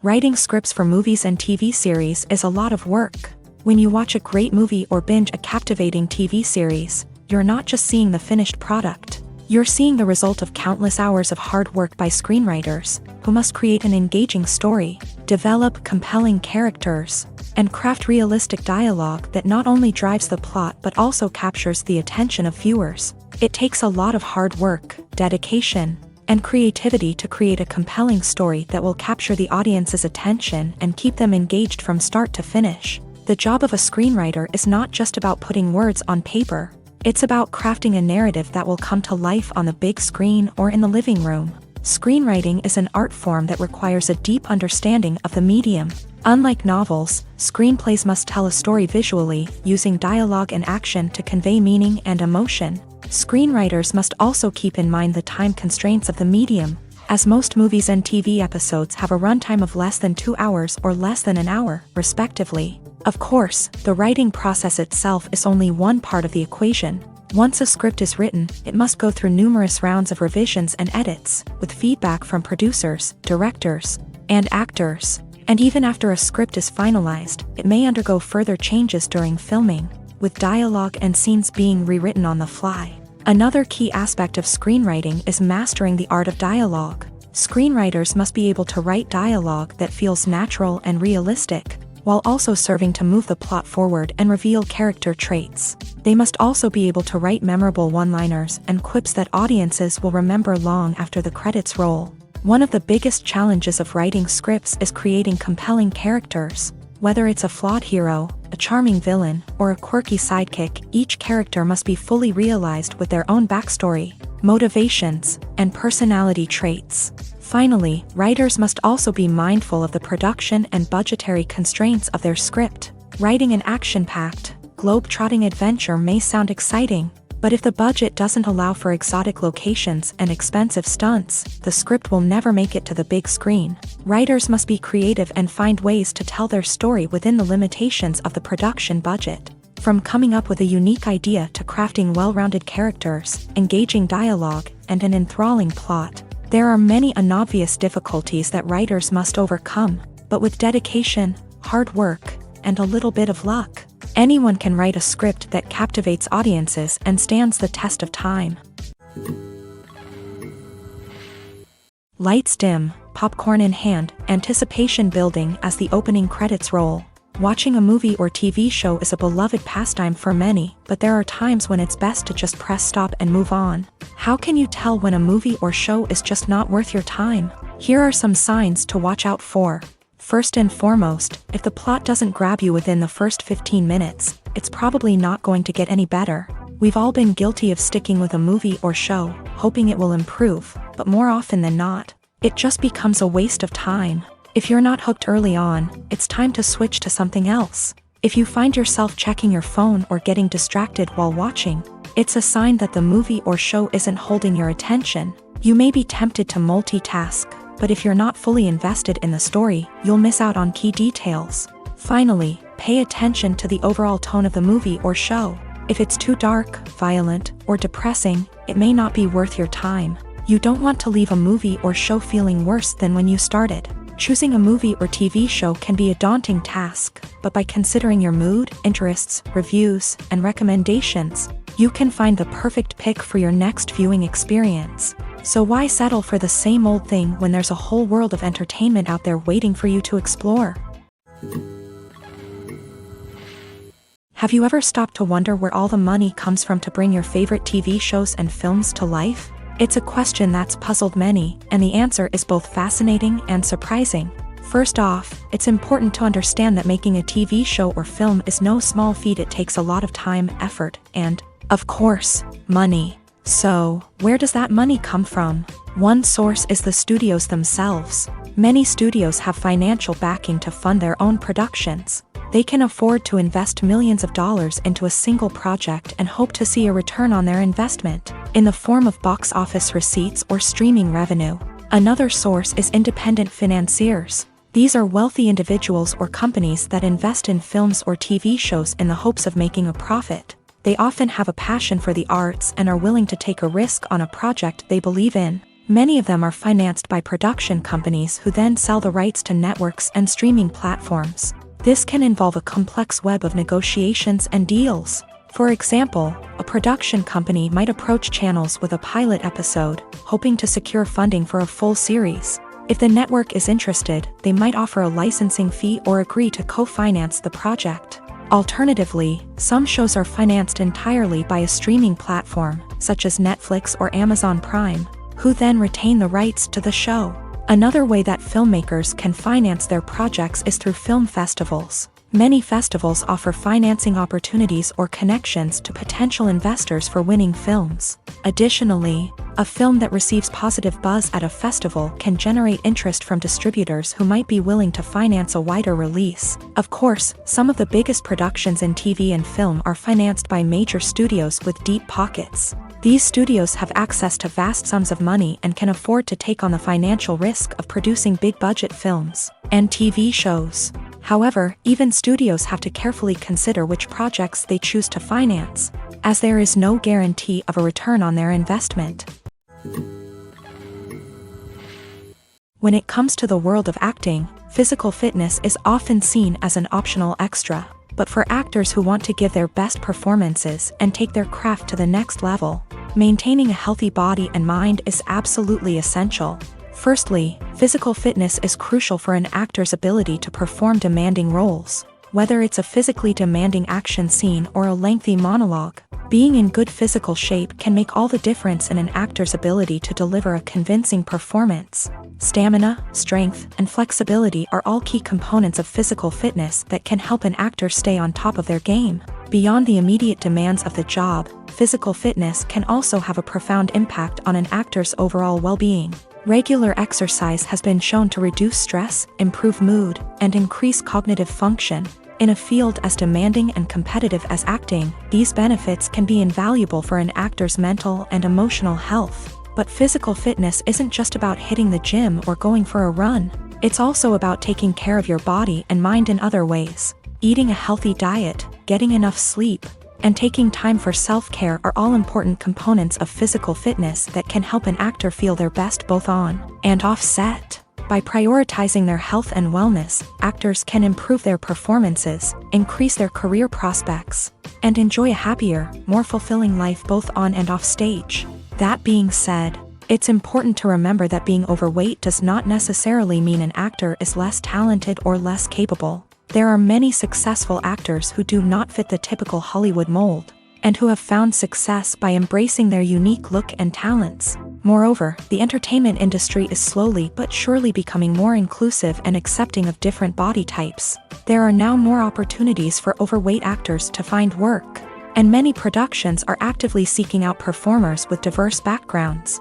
Writing scripts for movies and TV series is a lot of work. When you watch a great movie or binge a captivating TV series, you're not just seeing the finished product. You're seeing the result of countless hours of hard work by screenwriters, who must create an engaging story, develop compelling characters, and craft realistic dialogue that not only drives the plot but also captures the attention of viewers. It takes a lot of hard work, dedication, and creativity to create a compelling story that will capture the audience's attention and keep them engaged from start to finish. The job of a screenwriter is not just about putting words on paper. It's about crafting a narrative that will come to life on the big screen or in the living room. Screenwriting is an art form that requires a deep understanding of the medium. Unlike novels, screenplays must tell a story visually, using dialogue and action to convey meaning and emotion. Screenwriters must also keep in mind the time constraints of the medium, as most movies and TV episodes have a runtime of less than 2 hours or less than an hour, respectively. Of course, the writing process itself is only one part of the equation. Once a script is written, it must go through numerous rounds of revisions and edits, with feedback from producers, directors, and actors. And even after a script is finalized, it may undergo further changes during filming, with dialogue and scenes being rewritten on the fly. Another key aspect of screenwriting is mastering the art of dialogue. Screenwriters must be able to write dialogue that feels natural and realistic, while also serving to move the plot forward and reveal character traits. They must also be able to write memorable one-liners and quips that audiences will remember long after the credits roll. One of the biggest challenges of writing scripts is creating compelling characters. Whether it's a flawed hero, a charming villain, or a quirky sidekick, each character must be fully realized with their own backstory, motivations, and personality traits. Finally, writers must also be mindful of the production and budgetary constraints of their script. Writing an action-packed, globe-trotting adventure may sound exciting, but if the budget doesn't allow for exotic locations and expensive stunts, the script will never make it to the big screen. Writers must be creative and find ways to tell their story within the limitations of the production budget. From coming up with a unique idea to crafting well-rounded characters, engaging dialogue, and an enthralling plot, there are many unobvious difficulties that writers must overcome, but with dedication, hard work, and a little bit of luck, anyone can write a script that captivates audiences and stands the test of time. Lights dim, popcorn in hand, anticipation building as the opening credits roll. Watching a movie or TV show is a beloved pastime for many, but there are times when it's best to just press stop and move on. How can you tell when a movie or show is just not worth your time? Here are some signs to watch out for. First and foremost, if the plot doesn't grab you within the first 15 minutes, it's probably not going to get any better. We've all been guilty of sticking with a movie or show, hoping it will improve, but more often than not, it just becomes a waste of time. If you're not hooked early on, it's time to switch to something else. If you find yourself checking your phone or getting distracted while watching, it's a sign that the movie or show isn't holding your attention. You may be tempted to multitask, but if you're not fully invested in the story, you'll miss out on key details. Finally, pay attention to the overall tone of the movie or show. If it's too dark, violent, or depressing, it may not be worth your time. You don't want to leave a movie or show feeling worse than when you started. Choosing a movie or TV show can be a daunting task, but by considering your mood, interests, reviews, and recommendations, you can find the perfect pick for your next viewing experience. So why settle for the same old thing when there's a whole world of entertainment out there waiting for you to explore? Have you ever stopped to wonder where all the money comes from to bring your favorite TV shows and films to life? It's a question that's puzzled many, and the answer is both fascinating and surprising. First off, it's important to understand that making a TV show or film is no small feat. It takes a lot of time, effort, and, of course, money. So, where does that money come from? One source is the studios themselves. Many studios have financial backing to fund their own productions. They can afford to invest millions of dollars into a single project and hope to see a return on their investment, in the form of box office receipts or streaming revenue. Another source is independent financiers. These are wealthy individuals or companies that invest in films or TV shows in the hopes of making a profit. They often have a passion for the arts and are willing to take a risk on a project they believe in. Many of them are financed by production companies who then sell the rights to networks and streaming platforms. This can involve a complex web of negotiations and deals. For example, a production company might approach channels with a pilot episode, hoping to secure funding for a full series. If the network is interested, they might offer a licensing fee or agree to co-finance the project. Alternatively, some shows are financed entirely by a streaming platform, such as Netflix or Amazon Prime, who then retain the rights to the show. Another way that filmmakers can finance their projects is through film festivals. Many festivals offer financing opportunities or connections to potential investors for winning films. Additionally, a film that receives positive buzz at a festival can generate interest from distributors who might be willing to finance a wider release. Of course, some of the biggest productions in TV and film are financed by major studios with deep pockets. These studios have access to vast sums of money and can afford to take on the financial risk of producing big-budget films and TV shows. However, even studios have to carefully consider which projects they choose to finance, as there is no guarantee of a return on their investment. When it comes to the world of acting, physical fitness is often seen as an optional extra. But for actors who want to give their best performances and take their craft to the next level, maintaining a healthy body and mind is absolutely essential. Firstly, physical fitness is crucial for an actor's ability to perform demanding roles. Whether it's a physically demanding action scene or a lengthy monologue, being in good physical shape can make all the difference in an actor's ability to deliver a convincing performance. Stamina, strength, and flexibility are all key components of physical fitness that can help an actor stay on top of their game. Beyond the immediate demands of the job, physical fitness can also have a profound impact on an actor's overall well-being. Regular exercise has been shown to reduce stress, improve mood, and increase cognitive function. In a field as demanding and competitive as acting, these benefits can be invaluable for an actor's mental and emotional health. But physical fitness isn't just about hitting the gym or going for a run. It's also about taking care of your body and mind in other ways. Eating a healthy diet, getting enough sleep, and taking time for self-care are all important components of physical fitness that can help an actor feel their best both on and off set. By prioritizing their health and wellness, actors can improve their performances, increase their career prospects, and enjoy a happier, more fulfilling life both on and off stage. That being said, it's important to remember that being overweight does not necessarily mean an actor is less talented or less capable. There are many successful actors who do not fit the typical Hollywood mold, and who have found success by embracing their unique look and talents. Moreover, the entertainment industry is slowly but surely becoming more inclusive and accepting of different body types. There are now more opportunities for overweight actors to find work, and many productions are actively seeking out performers with diverse backgrounds.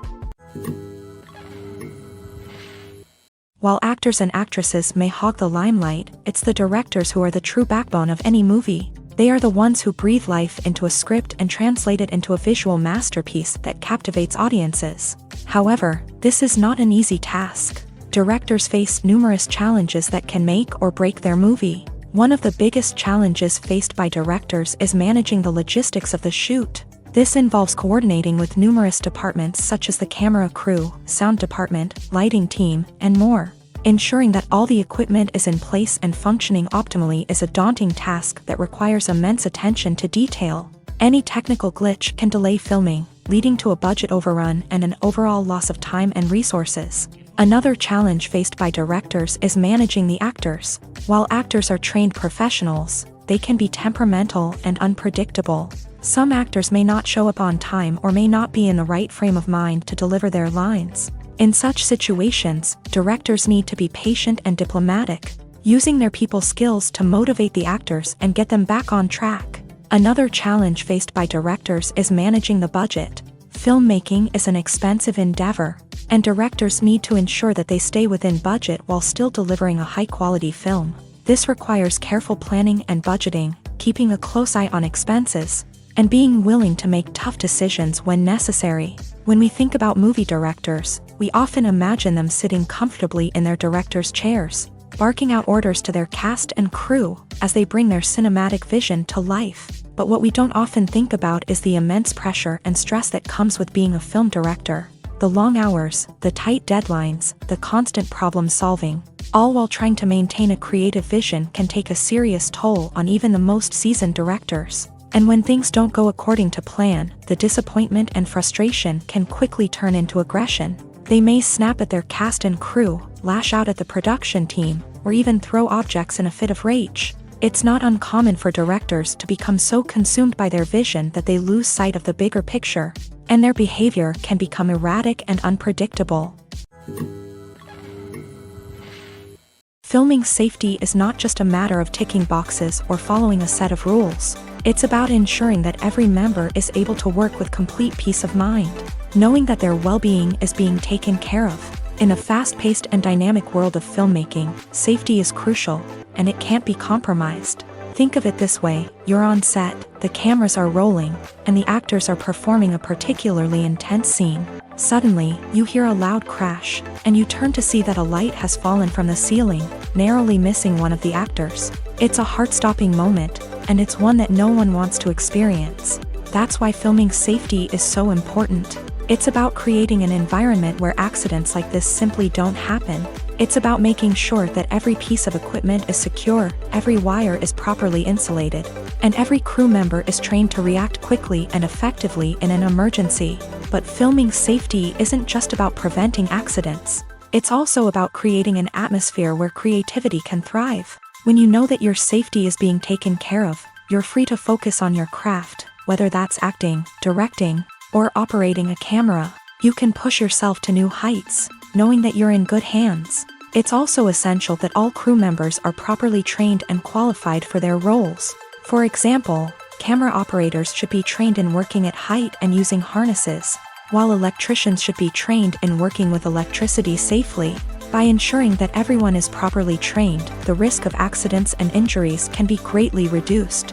While actors and actresses may hog the limelight, it's the directors who are the true backbone of any movie. They are the ones who breathe life into a script and translate it into a visual masterpiece that captivates audiences. However, this is not an easy task. Directors face numerous challenges that can make or break their movie. One of the biggest challenges faced by directors is managing the logistics of the shoot. This involves coordinating with numerous departments such as the camera crew, sound department, lighting team, and more. Ensuring that all the equipment is in place and functioning optimally is a daunting task that requires immense attention to detail. Any technical glitch can delay filming, leading to a budget overrun and an overall loss of time and resources. Another challenge faced by directors is managing the actors. While actors are trained professionals, they can be temperamental and unpredictable. Some actors may not show up on time or may not be in the right frame of mind to deliver their lines. In such situations, directors need to be patient and diplomatic, using their people skills to motivate the actors and get them back on track. Another challenge faced by directors is managing the budget. Filmmaking is an expensive endeavor, and directors need to ensure that they stay within budget while still delivering a high-quality film. This requires careful planning and budgeting, keeping a close eye on expenses, and being willing to make tough decisions when necessary. When we think about movie directors, we often imagine them sitting comfortably in their director's chairs, barking out orders to their cast and crew as they bring their cinematic vision to life. But what we don't often think about is the immense pressure and stress that comes with being a film director. The long hours, the tight deadlines, the constant problem solving, all while trying to maintain a creative vision can take a serious toll on even the most seasoned directors. And when things don't go according to plan, the disappointment and frustration can quickly turn into aggression. They may snap at their cast and crew, lash out at the production team, or even throw objects in a fit of rage. It's not uncommon for directors to become so consumed by their vision that they lose sight of the bigger picture, and their behavior can become erratic and unpredictable. Filming safety is not just a matter of ticking boxes or following a set of rules. It's about ensuring that every member is able to work with complete peace of mind, knowing that their well-being is being taken care of. In a fast-paced and dynamic world of filmmaking, safety is crucial, and it can't be compromised. Think of it this way: you're on set, the cameras are rolling, and the actors are performing a particularly intense scene. Suddenly, you hear a loud crash, and you turn to see that a light has fallen from the ceiling, narrowly missing one of the actors. It's a heart-stopping moment, and it's one that no one wants to experience. That's why filming safety is so important. It's about creating an environment where accidents like this simply don't happen. It's about making sure that every piece of equipment is secure, every wire is properly insulated, and every crew member is trained to react quickly and effectively in an emergency. But filming safety isn't just about preventing accidents. It's also about creating an atmosphere where creativity can thrive. When you know that your safety is being taken care of, you're free to focus on your craft, whether that's acting, directing, or operating a camera. You can push yourself to new heights, knowing that you're in good hands. It's also essential that all crew members are properly trained and qualified for their roles. For example, camera operators should be trained in working at height and using harnesses, while electricians should be trained in working with electricity safely. By ensuring that everyone is properly trained, the risk of accidents and injuries can be greatly reduced.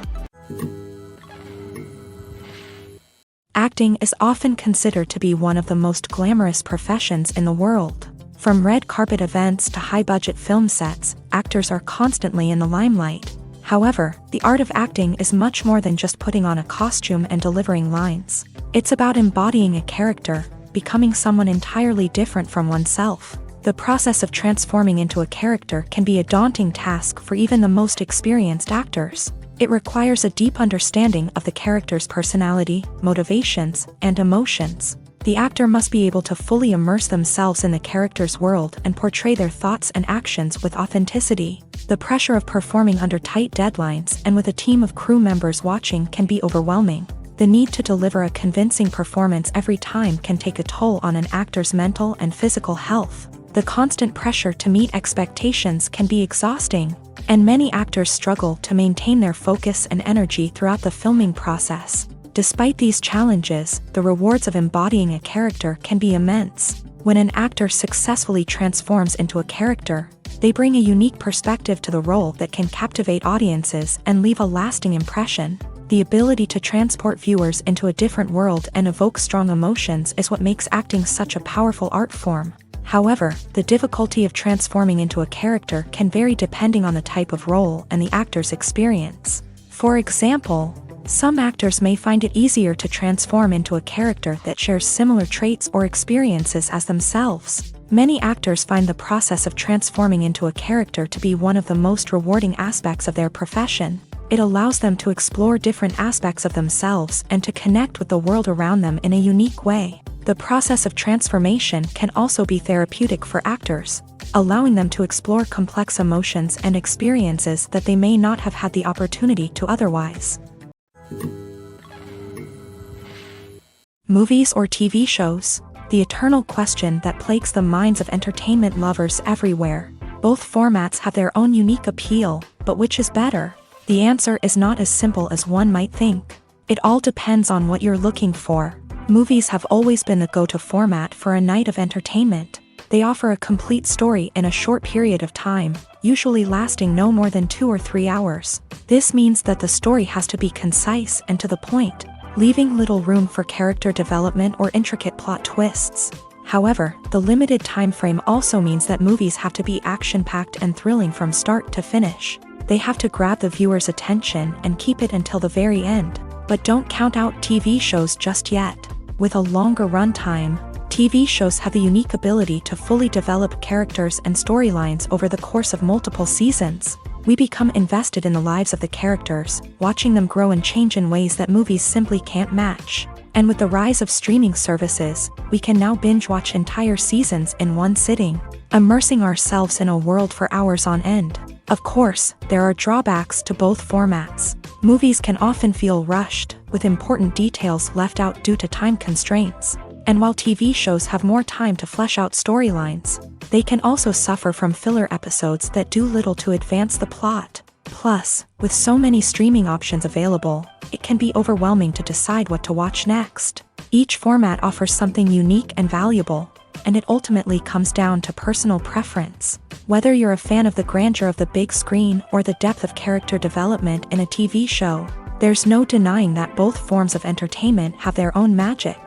Acting is often considered to be one of the most glamorous professions in the world. From red carpet events to high-budget film sets, actors are constantly in the limelight. However, the art of acting is much more than just putting on a costume and delivering lines. It's about embodying a character, becoming someone entirely different from oneself. The process of transforming into a character can be a daunting task for even the most experienced actors. It requires a deep understanding of the character's personality, motivations, and emotions. The actor must be able to fully immerse themselves in the character's world and portray their thoughts and actions with authenticity. The pressure of performing under tight deadlines and with a team of crew members watching can be overwhelming. The need to deliver a convincing performance every time can take a toll on an actor's mental and physical health. The constant pressure to meet expectations can be exhausting, and many actors struggle to maintain their focus and energy throughout the filming process. Despite these challenges, the rewards of embodying a character can be immense. When an actor successfully transforms into a character, they bring a unique perspective to the role that can captivate audiences and leave a lasting impression. The ability to transport viewers into a different world and evoke strong emotions is what makes acting such a powerful art form. However, the difficulty of transforming into a character can vary depending on the type of role and the actor's experience. For example, some actors may find it easier to transform into a character that shares similar traits or experiences as themselves. Many actors find the process of transforming into a character to be one of the most rewarding aspects of their profession. It allows them to explore different aspects of themselves and to connect with the world around them in a unique way. The process of transformation can also be therapeutic for actors, allowing them to explore complex emotions and experiences that they may not have had the opportunity to otherwise. Movies or TV shows? The eternal question that plagues the minds of entertainment lovers everywhere. Both formats have their own unique appeal, but which is better? The answer is not as simple as one might think. It all depends on what you're looking for. Movies have always been the go-to format for a night of entertainment. They offer a complete story in a short period of time, usually lasting no more than 2 or 3 hours. This means that the story has to be concise and to the point, leaving little room for character development or intricate plot twists. However, the limited time frame also means that movies have to be action-packed and thrilling from start to finish. They have to grab the viewer's attention and keep it until the very end. But don't count out TV shows just yet. With a longer runtime, TV shows have the unique ability to fully develop characters and storylines over the course of multiple seasons. We become invested in the lives of the characters, watching them grow and change in ways that movies simply can't match. And with the rise of streaming services, we can now binge-watch entire seasons in one sitting, immersing ourselves in a world for hours on end. Of course, there are drawbacks to both formats. Movies can often feel rushed, with important details left out due to time constraints. And while TV shows have more time to flesh out storylines, they can also suffer from filler episodes that do little to advance the plot. Plus, with so many streaming options available, it can be overwhelming to decide what to watch next. Each format offers something unique and valuable, and it ultimately comes down to personal preference. Whether you're a fan of the grandeur of the big screen or the depth of character development in a TV show, there's no denying that both forms of entertainment have their own magic.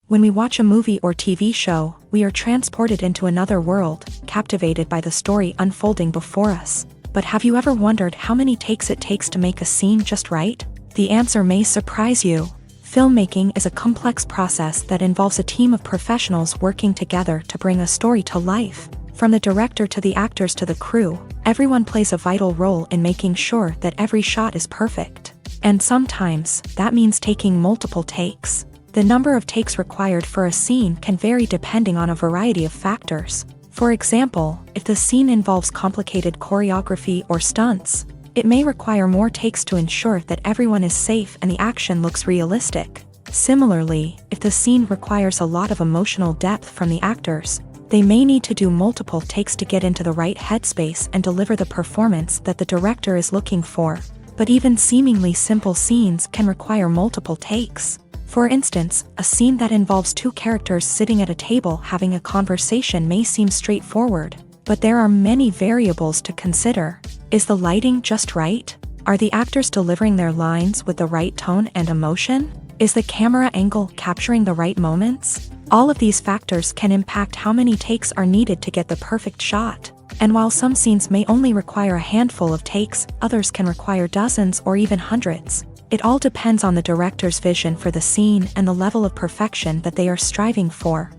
When we watch a movie or TV show, we are transported into another world, captivated by the story unfolding before us. But have you ever wondered how many takes it takes to make a scene just right? The answer may surprise you. Filmmaking is a complex process that involves a team of professionals working together to bring a story to life. From the director to the actors to the crew, everyone plays a vital role in making sure that every shot is perfect. And sometimes, that means taking multiple takes. The number of takes required for a scene can vary depending on a variety of factors. For example, if the scene involves complicated choreography or stunts, it may require more takes to ensure that everyone is safe and the action looks realistic. Similarly, if the scene requires a lot of emotional depth from the actors, they may need to do multiple takes to get into the right headspace and deliver the performance that the director is looking for. But even seemingly simple scenes can require multiple takes. For instance, a scene that involves two characters sitting at a table having a conversation may seem straightforward, but there are many variables to consider. Is the lighting just right? Are the actors delivering their lines with the right tone and emotion? Is the camera angle capturing the right moments? All of these factors can impact how many takes are needed to get the perfect shot. And while some scenes may only require a handful of takes, others can require dozens or even hundreds. It all depends on the director's vision for the scene and the level of perfection that they are striving for.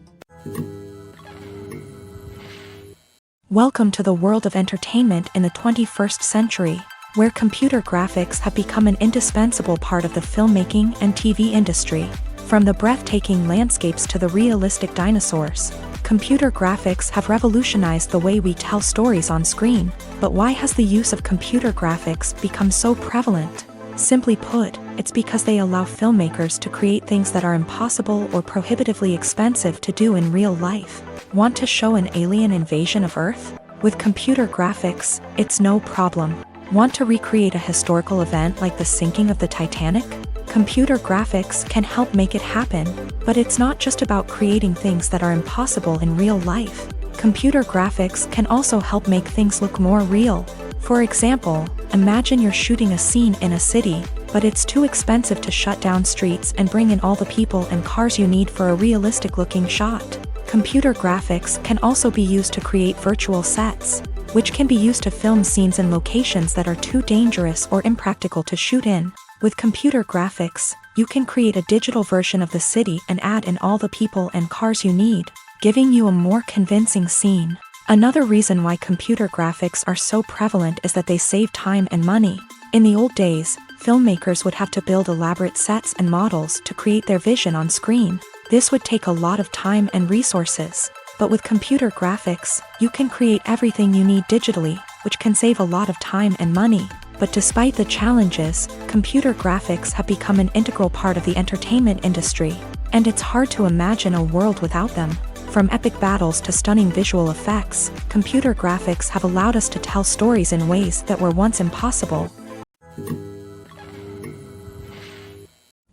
Welcome to the world of entertainment in the 21st century, where computer graphics have become an indispensable part of the filmmaking and TV industry. From the breathtaking landscapes to the realistic dinosaurs, computer graphics have revolutionized the way we tell stories on screen. But why has the use of computer graphics become so prevalent? Simply put, it's because they allow filmmakers to create things that are impossible or prohibitively expensive to do in real life. Want to show an alien invasion of Earth? With computer graphics, it's no problem. Want to recreate a historical event like the sinking of the Titanic? Computer graphics can help make it happen, but it's not just about creating things that are impossible in real life. Computer graphics can also help make things look more real. For example, imagine you're shooting a scene in a city, but it's too expensive to shut down streets and bring in all the people and cars you need for a realistic-looking shot. Computer graphics can also be used to create virtual sets, which can be used to film scenes in locations that are too dangerous or impractical to shoot in. With computer graphics, you can create a digital version of the city and add in all the people and cars you need, giving you a more convincing scene. Another reason why computer graphics are so prevalent is that they save time and money. In the old days, filmmakers would have to build elaborate sets and models to create their vision on screen. This would take a lot of time and resources. But with computer graphics, you can create everything you need digitally, which can save a lot of time and money. But despite the challenges, computer graphics have become an integral part of the entertainment industry, and it's hard to imagine a world without them. From epic battles to stunning visual effects, computer graphics have allowed us to tell stories in ways that were once impossible.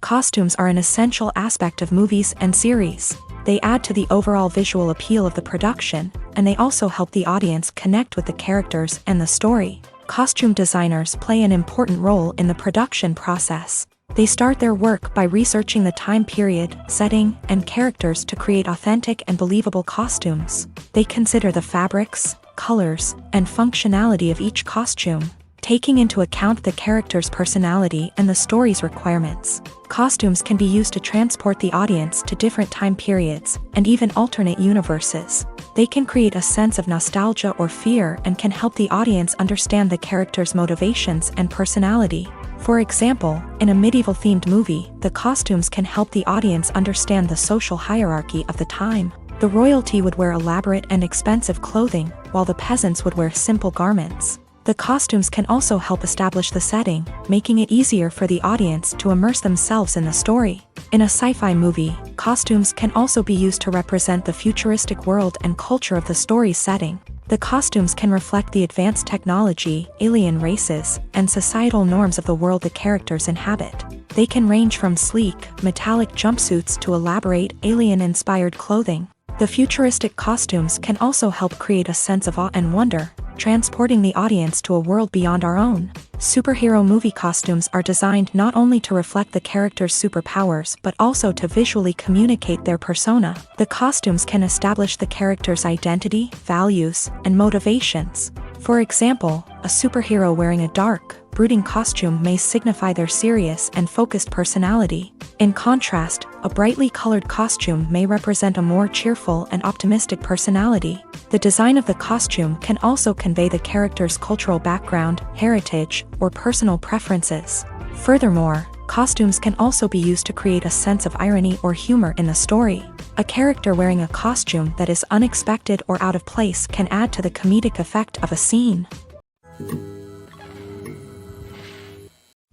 Costumes are an essential aspect of movies and series. They add to the overall visual appeal of the production, and they also help the audience connect with the characters and the story. Costume designers play an important role in the production process. They start their work by researching the time period, setting, and characters to create authentic and believable costumes. They consider the fabrics, colors, and functionality of each costume, taking into account the character's personality and the story's requirements. Costumes can be used to transport the audience to different time periods and even alternate universes. They can create a sense of nostalgia or fear and can help the audience understand the character's motivations and personality. For example, in a medieval-themed movie, the costumes can help the audience understand the social hierarchy of the time. The royalty would wear elaborate and expensive clothing, while the peasants would wear simple garments. The costumes can also help establish the setting, making it easier for the audience to immerse themselves in the story. In a sci-fi movie, costumes can also be used to represent the futuristic world and culture of the story's setting. The costumes can reflect the advanced technology, alien races, and societal norms of the world the characters inhabit. They can range from sleek, metallic jumpsuits to elaborate, alien-inspired clothing. The futuristic costumes can also help create a sense of awe and wonder, transporting the audience to a world beyond our own. Superhero movie costumes are designed not only to reflect the character's superpowers but also to visually communicate their persona. The costumes can establish the character's identity, values, and motivations. For example, a superhero wearing a dark, brooding costume may signify their serious and focused personality. In contrast, a brightly colored costume may represent a more cheerful and optimistic personality. The design of the costume can also convey the character's cultural background, heritage, or personal preferences. Furthermore, costumes can also be used to create a sense of irony or humor in the story. A character wearing a costume that is unexpected or out of place can add to the comedic effect of a scene.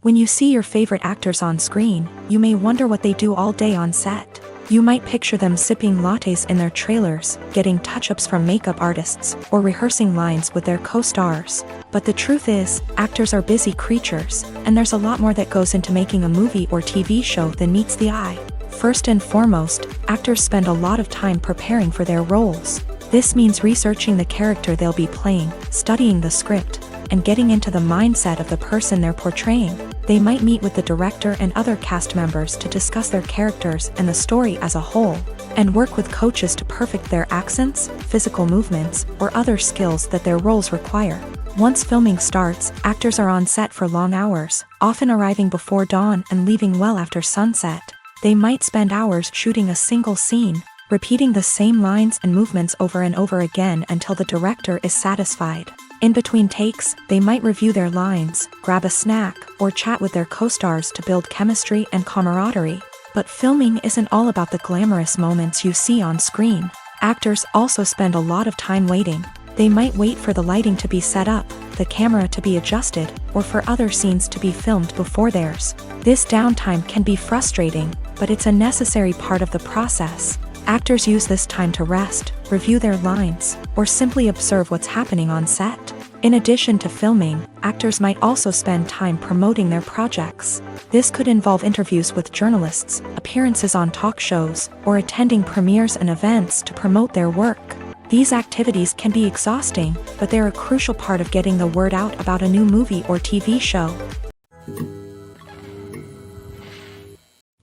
When you see your favorite actors on screen, you may wonder what they do all day on set. You might picture them sipping lattes in their trailers, getting touch-ups from makeup artists, or rehearsing lines with their co-stars. But the truth is, actors are busy creatures, and there's a lot more that goes into making a movie or TV show than meets the eye. First and foremost, actors spend a lot of time preparing for their roles. This means researching the character they'll be playing, studying the script, and getting into the mindset of the person they're portraying. They might meet with the director and other cast members to discuss their characters and the story as a whole, and work with coaches to perfect their accents, physical movements, or other skills that their roles require. Once filming starts, actors are on set for long hours, often arriving before dawn and leaving well after sunset. They might spend hours shooting a single scene, repeating the same lines and movements over and over again until the director is satisfied. In between takes, they might review their lines, grab a snack, or chat with their co-stars to build chemistry and camaraderie. But filming isn't all about the glamorous moments you see on screen. Actors also spend a lot of time waiting. They might wait for the lighting to be set up, the camera to be adjusted, or for other scenes to be filmed before theirs. This downtime can be frustrating, but it's a necessary part of the process. Actors use this time to rest, review their lines, or simply observe what's happening on set. In addition to filming, actors might also spend time promoting their projects. This could involve interviews with journalists, appearances on talk shows, or attending premieres and events to promote their work. These activities can be exhausting, but they're a crucial part of getting the word out about a new movie or TV show.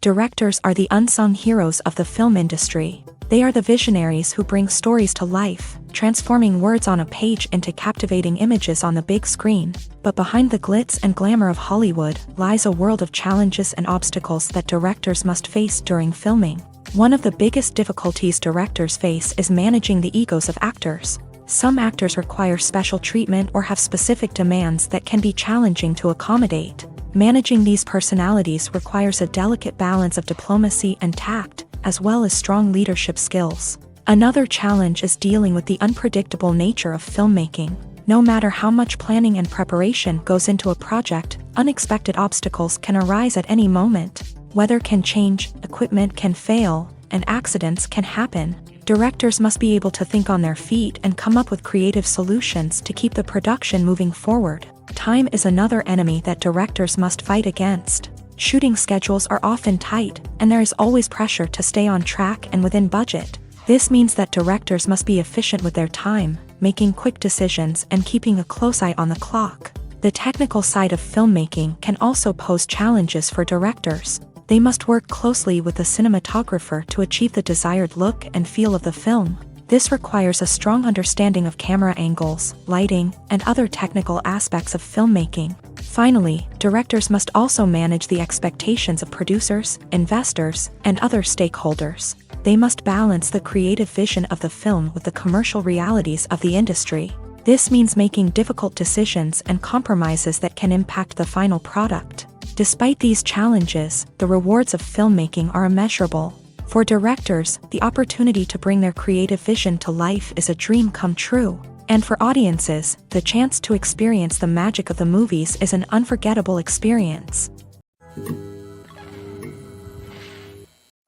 Directors are the unsung heroes of the film industry. They are the visionaries who bring stories to life, transforming words on a page into captivating images on the big screen. But behind the glitz and glamour of Hollywood lies a world of challenges and obstacles that directors must face during filming. One of the biggest difficulties directors face is managing the egos of actors. Some actors require special treatment or have specific demands that can be challenging to accommodate. Managing these personalities requires a delicate balance of diplomacy and tact, as well as strong leadership skills. Another challenge is dealing with the unpredictable nature of filmmaking. No matter how much planning and preparation goes into a project, unexpected obstacles can arise at any moment. Weather can change, equipment can fail, and accidents can happen. Directors must be able to think on their feet and come up with creative solutions to keep the production moving forward. Time is another enemy that directors must fight against. Shooting schedules are often tight, and there is always pressure to stay on track and within budget. This means that directors must be efficient with their time, making quick decisions and keeping a close eye on the clock. The technical side of filmmaking can also pose challenges for directors. They must work closely with the cinematographer to achieve the desired look and feel of the film. This requires a strong understanding of camera angles, lighting, and other technical aspects of filmmaking. Finally, directors must also manage the expectations of producers, investors, and other stakeholders. They must balance the creative vision of the film with the commercial realities of the industry. This means making difficult decisions and compromises that can impact the final product. Despite these challenges, the rewards of filmmaking are immeasurable. For directors, the opportunity to bring their creative vision to life is a dream come true. And for audiences, the chance to experience the magic of the movies is an unforgettable experience.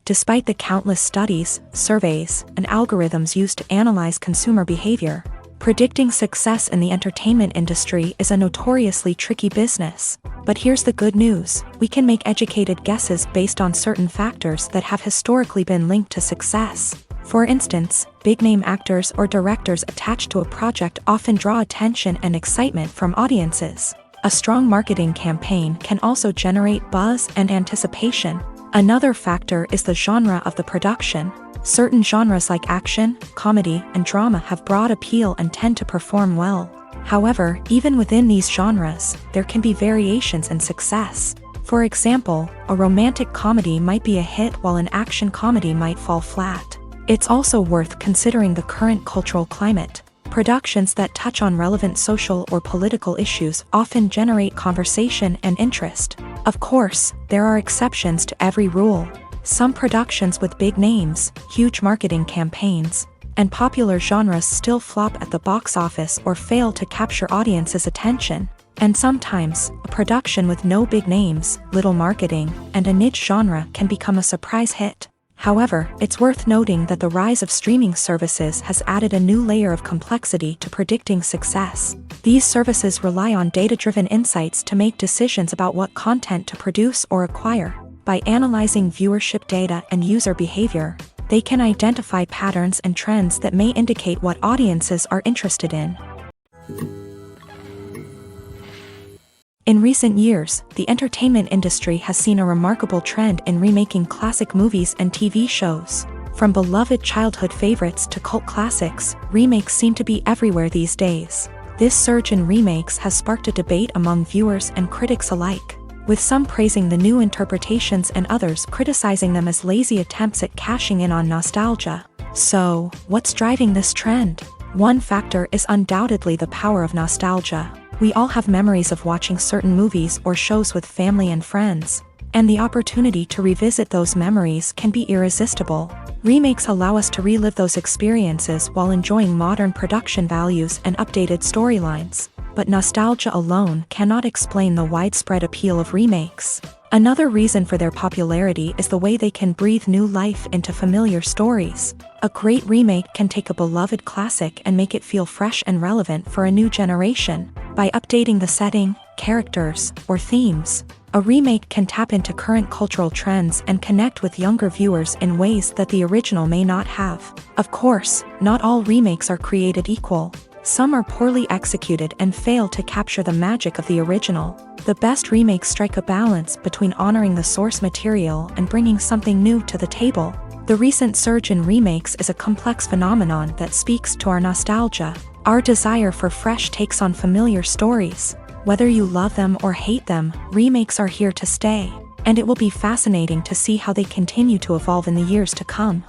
Despite the countless studies, surveys, and algorithms used to analyze consumer behavior, predicting success in the entertainment industry is a notoriously tricky business. But here's the good news: we can make educated guesses based on certain factors that have historically been linked to success. For instance, big-name actors or directors attached to a project often draw attention and excitement from audiences. A strong marketing campaign can also generate buzz and anticipation. Another factor is the genre of the production. Certain genres like action, comedy, and drama have broad appeal and tend to perform well. However, even within these genres, there can be variations in success. For example, a romantic comedy might be a hit while an action comedy might fall flat. It's also worth considering the current cultural climate. Productions that touch on relevant social or political issues often generate conversation and interest. Of course, there are exceptions to every rule. Some productions with big names, huge marketing campaigns, and popular genres still flop at the box office or fail to capture audiences' attention. And sometimes, a production with no big names, little marketing, and a niche genre can become a surprise hit. However, it's worth noting that the rise of streaming services has added a new layer of complexity to predicting success. These services rely on data-driven insights to make decisions about what content to produce or acquire. By analyzing viewership data and user behavior, they can identify patterns and trends that may indicate what audiences are interested in. In recent years, the entertainment industry has seen a remarkable trend in remaking classic movies and TV shows. From beloved childhood favorites to cult classics, remakes seem to be everywhere these days. This surge in remakes has sparked a debate among viewers and critics alike, with some praising the new interpretations and others criticizing them as lazy attempts at cashing in on nostalgia. So, what's driving this trend? One factor is undoubtedly the power of nostalgia. We all have memories of watching certain movies or shows with family and friends, and the opportunity to revisit those memories can be irresistible. Remakes allow us to relive those experiences while enjoying modern production values and updated storylines. But nostalgia alone cannot explain the widespread appeal of remakes. Another reason for their popularity is the way they can breathe new life into familiar stories. A great remake can take a beloved classic and make it feel fresh and relevant for a new generation. By updating the setting, characters, or themes, a remake can tap into current cultural trends and connect with younger viewers in ways that the original may not have. Of course, not all remakes are created equal. Some are poorly executed and fail to capture the magic of the original. The best remakes strike a balance between honoring the source material and bringing something new to the table. The recent surge in remakes is a complex phenomenon that speaks to our nostalgia, our desire for fresh takes on familiar stories. Whether you love them or hate them, remakes are here to stay, and it will be fascinating to see how they continue to evolve in the years to come.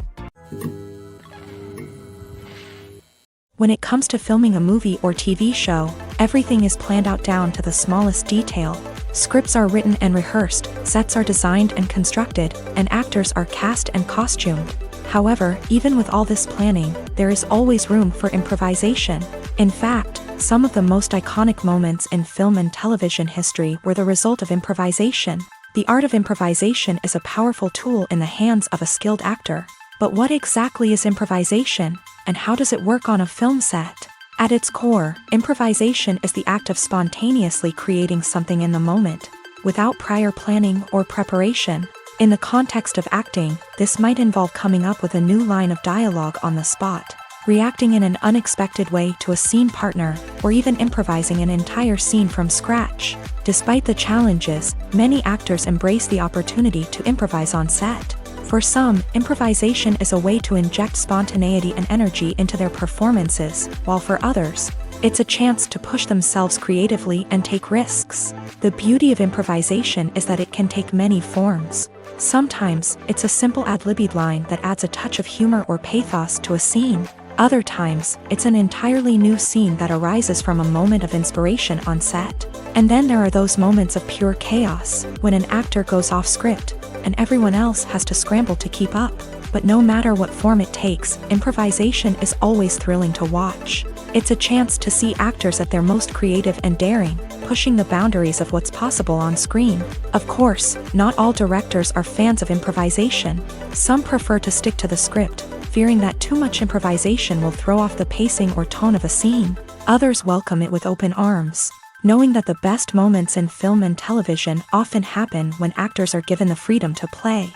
When it comes to filming a movie or TV show, everything is planned out down to the smallest detail. Scripts are written and rehearsed, sets are designed and constructed, and actors are cast and costumed. However, even with all this planning, there is always room for improvisation. In fact, some of the most iconic moments in film and television history were the result of improvisation. The art of improvisation is a powerful tool in the hands of a skilled actor. But what exactly is improvisation, and how does it work on a film set? At its core, improvisation is the act of spontaneously creating something in the moment, without prior planning or preparation. In the context of acting, this might involve coming up with a new line of dialogue on the spot, reacting in an unexpected way to a scene partner, or even improvising an entire scene from scratch. Despite the challenges, many actors embrace the opportunity to improvise on set. For some, improvisation is a way to inject spontaneity and energy into their performances, while for others, it's a chance to push themselves creatively and take risks. The beauty of improvisation is that it can take many forms. Sometimes, it's a simple ad-libbed line that adds a touch of humor or pathos to a scene. Other times, it's an entirely new scene that arises from a moment of inspiration on set. And then there are those moments of pure chaos, when an actor goes off script, and everyone else has to scramble to keep up. But no matter what form it takes, improvisation is always thrilling to watch. It's a chance to see actors at their most creative and daring, pushing the boundaries of what's possible on screen. Of course, not all directors are fans of improvisation. Some prefer to stick to the script, fearing that too much improvisation will throw off the pacing or tone of a scene. Others welcome it with open arms, knowing that the best moments in film and television often happen when actors are given the freedom to play.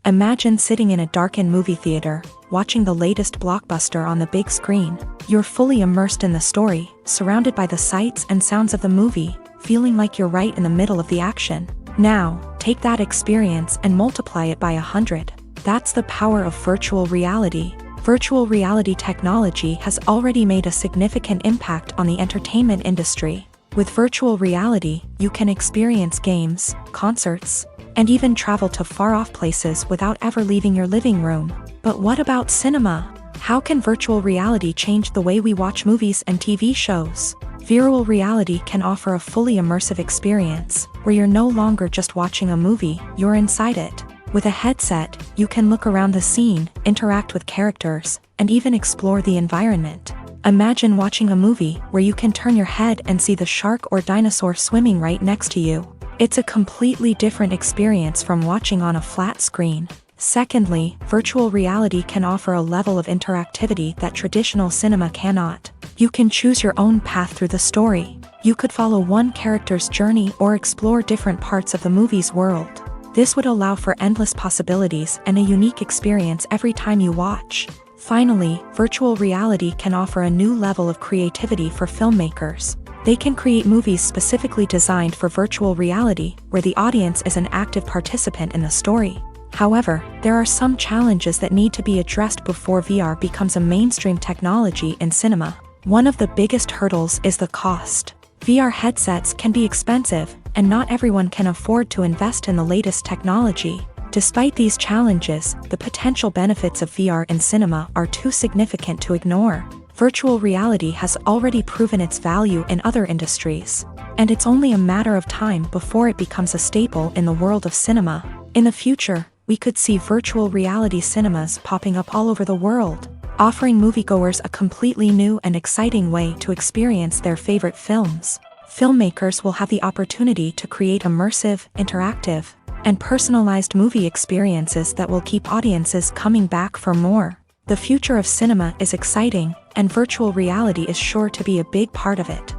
Imagine sitting in a darkened movie theater, watching the latest blockbuster on the big screen. You're fully immersed in the story, surrounded by the sights and sounds of the movie, feeling like you're right in the middle of the action. Now, take that experience and multiply it by 100. That's the power of virtual reality. Virtual reality technology has already made a significant impact on the entertainment industry. With virtual reality, you can experience games, concerts, and even travel to far-off places without ever leaving your living room. But what about cinema? How can virtual reality change the way we watch movies and TV shows? Virtual reality can offer a fully immersive experience, where you're no longer just watching a movie, you're inside it. With a headset, you can look around the scene, interact with characters, and even explore the environment. Imagine watching a movie where you can turn your head and see the shark or dinosaur swimming right next to you. It's a completely different experience from watching on a flat screen. Secondly, virtual reality can offer a level of interactivity that traditional cinema cannot. You can choose your own path through the story. You could follow one character's journey or explore different parts of the movie's world. This would allow for endless possibilities and a unique experience every time you watch. Finally, virtual reality can offer a new level of creativity for filmmakers. They can create movies specifically designed for virtual reality, where the audience is an active participant in the story. However, there are some challenges that need to be addressed before VR becomes a mainstream technology in cinema. One of the biggest hurdles is the cost. VR headsets can be expensive, and not everyone can afford to invest in the latest technology. Despite these challenges, the potential benefits of VR in cinema are too significant to ignore. Virtual reality has already proven its value in other industries, and it's only a matter of time before it becomes a staple in the world of cinema. In the future, we could see virtual reality cinemas popping up all over the world, offering moviegoers a completely new and exciting way to experience their favorite films. Filmmakers will have the opportunity to create immersive, interactive, and personalized movie experiences that will keep audiences coming back for more. The future of cinema is exciting, and virtual reality is sure to be a big part of it.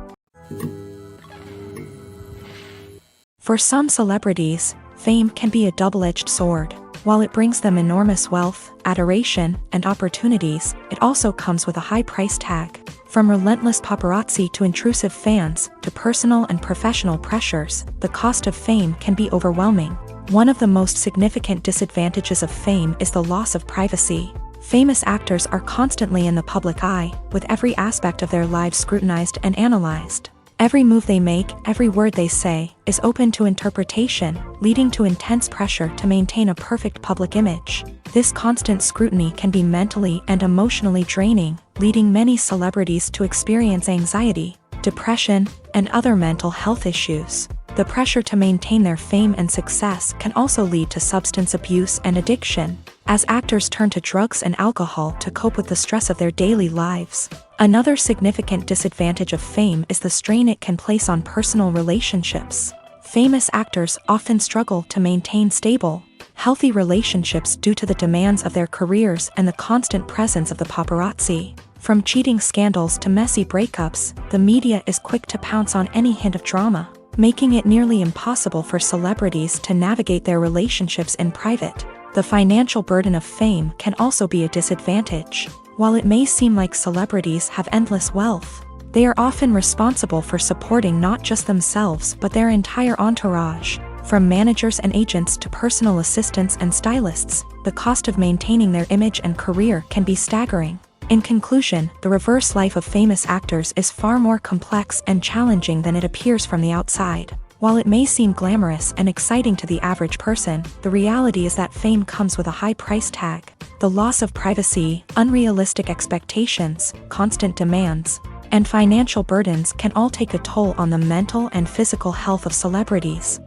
For some celebrities, fame can be a double-edged sword. While it brings them enormous wealth, adoration, and opportunities, it also comes with a high price tag. From relentless paparazzi to intrusive fans, to personal and professional pressures, the cost of fame can be overwhelming. One of the most significant disadvantages of fame is the loss of privacy. Famous actors are constantly in the public eye, with every aspect of their lives scrutinized and analyzed. Every move they make, every word they say, is open to interpretation, leading to intense pressure to maintain a perfect public image. This constant scrutiny can be mentally and emotionally draining, leading many celebrities to experience anxiety, depression, and other mental health issues. The pressure to maintain their fame and success can also lead to substance abuse and addiction, as actors turn to drugs and alcohol to cope with the stress of their daily lives. Another significant disadvantage of fame is the strain it can place on personal relationships. Famous actors often struggle to maintain stable, healthy relationships due to the demands of their careers and the constant presence of the paparazzi. From cheating scandals to messy breakups, the media is quick to pounce on any hint of drama, making it nearly impossible for celebrities to navigate their relationships in private. The financial burden of fame can also be a disadvantage. While it may seem like celebrities have endless wealth, they are often responsible for supporting not just themselves but their entire entourage. From managers and agents to personal assistants and stylists, the cost of maintaining their image and career can be staggering. In conclusion, the reverse life of famous actors is far more complex and challenging than it appears from the outside. While it may seem glamorous and exciting to the average person, the reality is that fame comes with a high price tag. The loss of privacy, unrealistic expectations, constant demands, and financial burdens can all take a toll on the mental and physical health of celebrities.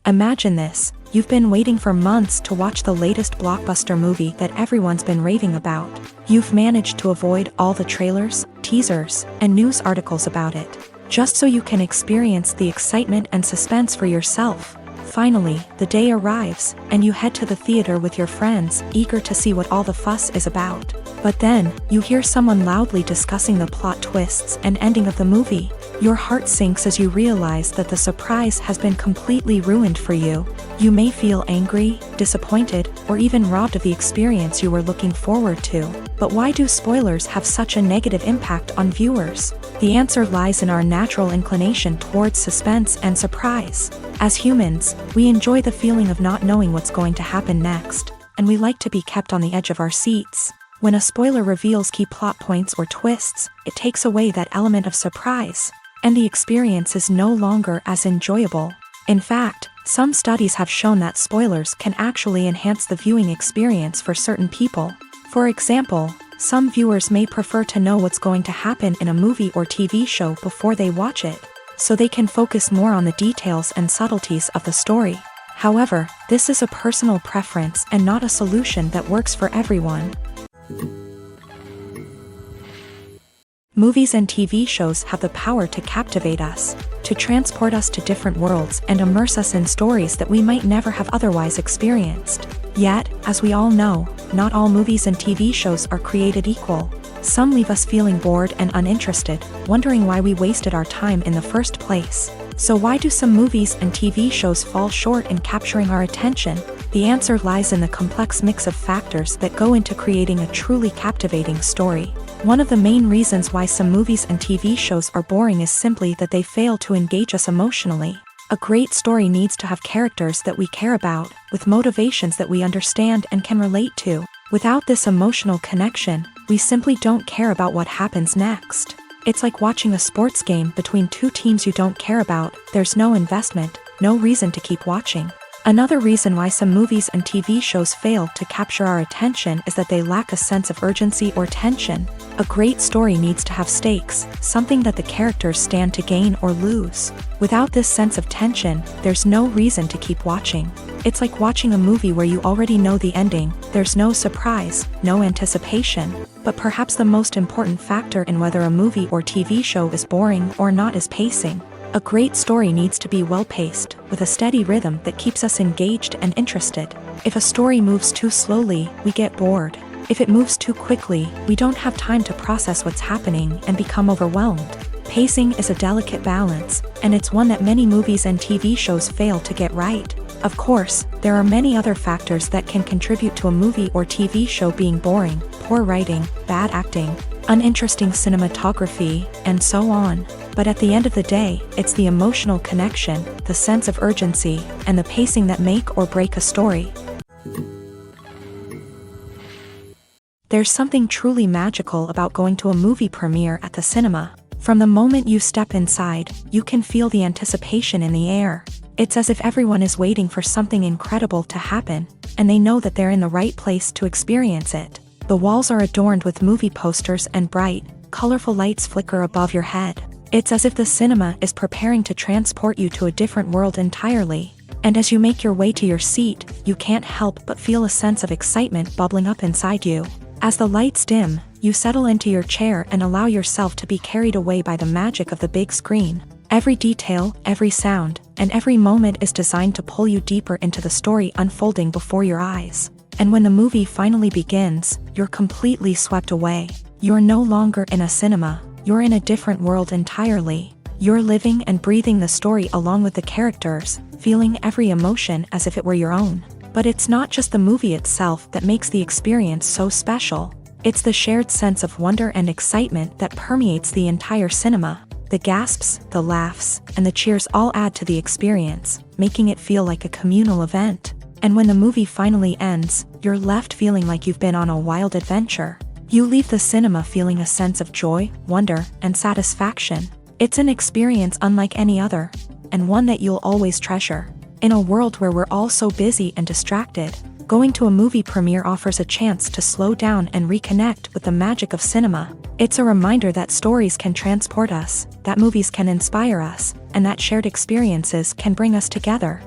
Imagine this: you've been waiting for months to watch the latest blockbuster movie that everyone's been raving about. You've managed to avoid all the trailers, teasers, and news articles about it, just so you can experience the excitement and suspense for yourself. Finally, the day arrives, and you head to the theater with your friends, eager to see what all the fuss is about. But then, you hear someone loudly discussing the plot twists and ending of the movie. Your heart sinks as you realize that the surprise has been completely ruined for you. You may feel angry, disappointed, or even robbed of the experience you were looking forward to. But why do spoilers have such a negative impact on viewers? The answer lies in our natural inclination towards suspense and surprise. As humans, we enjoy the feeling of not knowing what's going to happen next, and we like to be kept on the edge of our seats. When a spoiler reveals key plot points or twists, it takes away that element of surprise, and the experience is no longer as enjoyable. In fact, some studies have shown that spoilers can actually enhance the viewing experience for certain people. For example, some viewers may prefer to know what's going to happen in a movie or TV show before they watch it, so they can focus more on the details and subtleties of the story. However, this is a personal preference and not a solution that works for everyone. Movies and TV shows have the power to captivate us, to transport us to different worlds and immerse us in stories that we might never have otherwise experienced. Yet, as we all know, not all movies and TV shows are created equal. Some leave us feeling bored and uninterested, wondering why we wasted our time in the first place. So why do some movies and TV shows fall short in capturing our attention? The answer lies in the complex mix of factors that go into creating a truly captivating story. One of the main reasons why some movies and TV shows are boring is simply that they fail to engage us emotionally. A great story needs to have characters that we care about, with motivations that we understand and can relate to. Without this emotional connection, we simply don't care about what happens next. It's like watching a sports game between two teams you don't care about. There's no investment, no reason to keep watching. Another reason why some movies and TV shows fail to capture our attention is that they lack a sense of urgency or tension. A great story needs to have stakes, something that the characters stand to gain or lose. Without this sense of tension, there's no reason to keep watching. It's like watching a movie where you already know the ending. There's no surprise, no anticipation. But perhaps the most important factor in whether a movie or TV show is boring or not is pacing. A great story needs to be well-paced, with a steady rhythm that keeps us engaged and interested. If a story moves too slowly, we get bored. If it moves too quickly, we don't have time to process what's happening and become overwhelmed. Pacing is a delicate balance, and it's one that many movies and TV shows fail to get right. Of course, there are many other factors that can contribute to a movie or TV show being boring: poor writing, bad acting, uninteresting cinematography, and so on. But at the end of the day, it's the emotional connection, the sense of urgency, and the pacing that make or break a story. There's something truly magical about going to a movie premiere at the cinema. From the moment you step inside, you can feel the anticipation in the air. It's as if everyone is waiting for something incredible to happen, and they know that they're in the right place to experience it. The walls are adorned with movie posters and bright, colorful lights flicker above your head. It's as if the cinema is preparing to transport you to a different world entirely. And as you make your way to your seat, you can't help but feel a sense of excitement bubbling up inside you. As the lights dim, you settle into your chair and allow yourself to be carried away by the magic of the big screen. Every detail, every sound, and every moment is designed to pull you deeper into the story unfolding before your eyes. And when the movie finally begins, you're completely swept away. You're no longer in a cinema, you're in a different world entirely. You're living and breathing the story along with the characters, feeling every emotion as if it were your own. But it's not just the movie itself that makes the experience so special. It's the shared sense of wonder and excitement that permeates the entire cinema. The gasps, the laughs, and the cheers all add to the experience, making it feel like a communal event. And when the movie finally ends, you're left feeling like you've been on a wild adventure. You leave the cinema feeling a sense of joy, wonder, and satisfaction. It's an experience unlike any other, and one that you'll always treasure. In a world where we're all so busy and distracted, going to a movie premiere offers a chance to slow down and reconnect with the magic of cinema. It's a reminder that stories can transport us, that movies can inspire us, and that shared experiences can bring us together.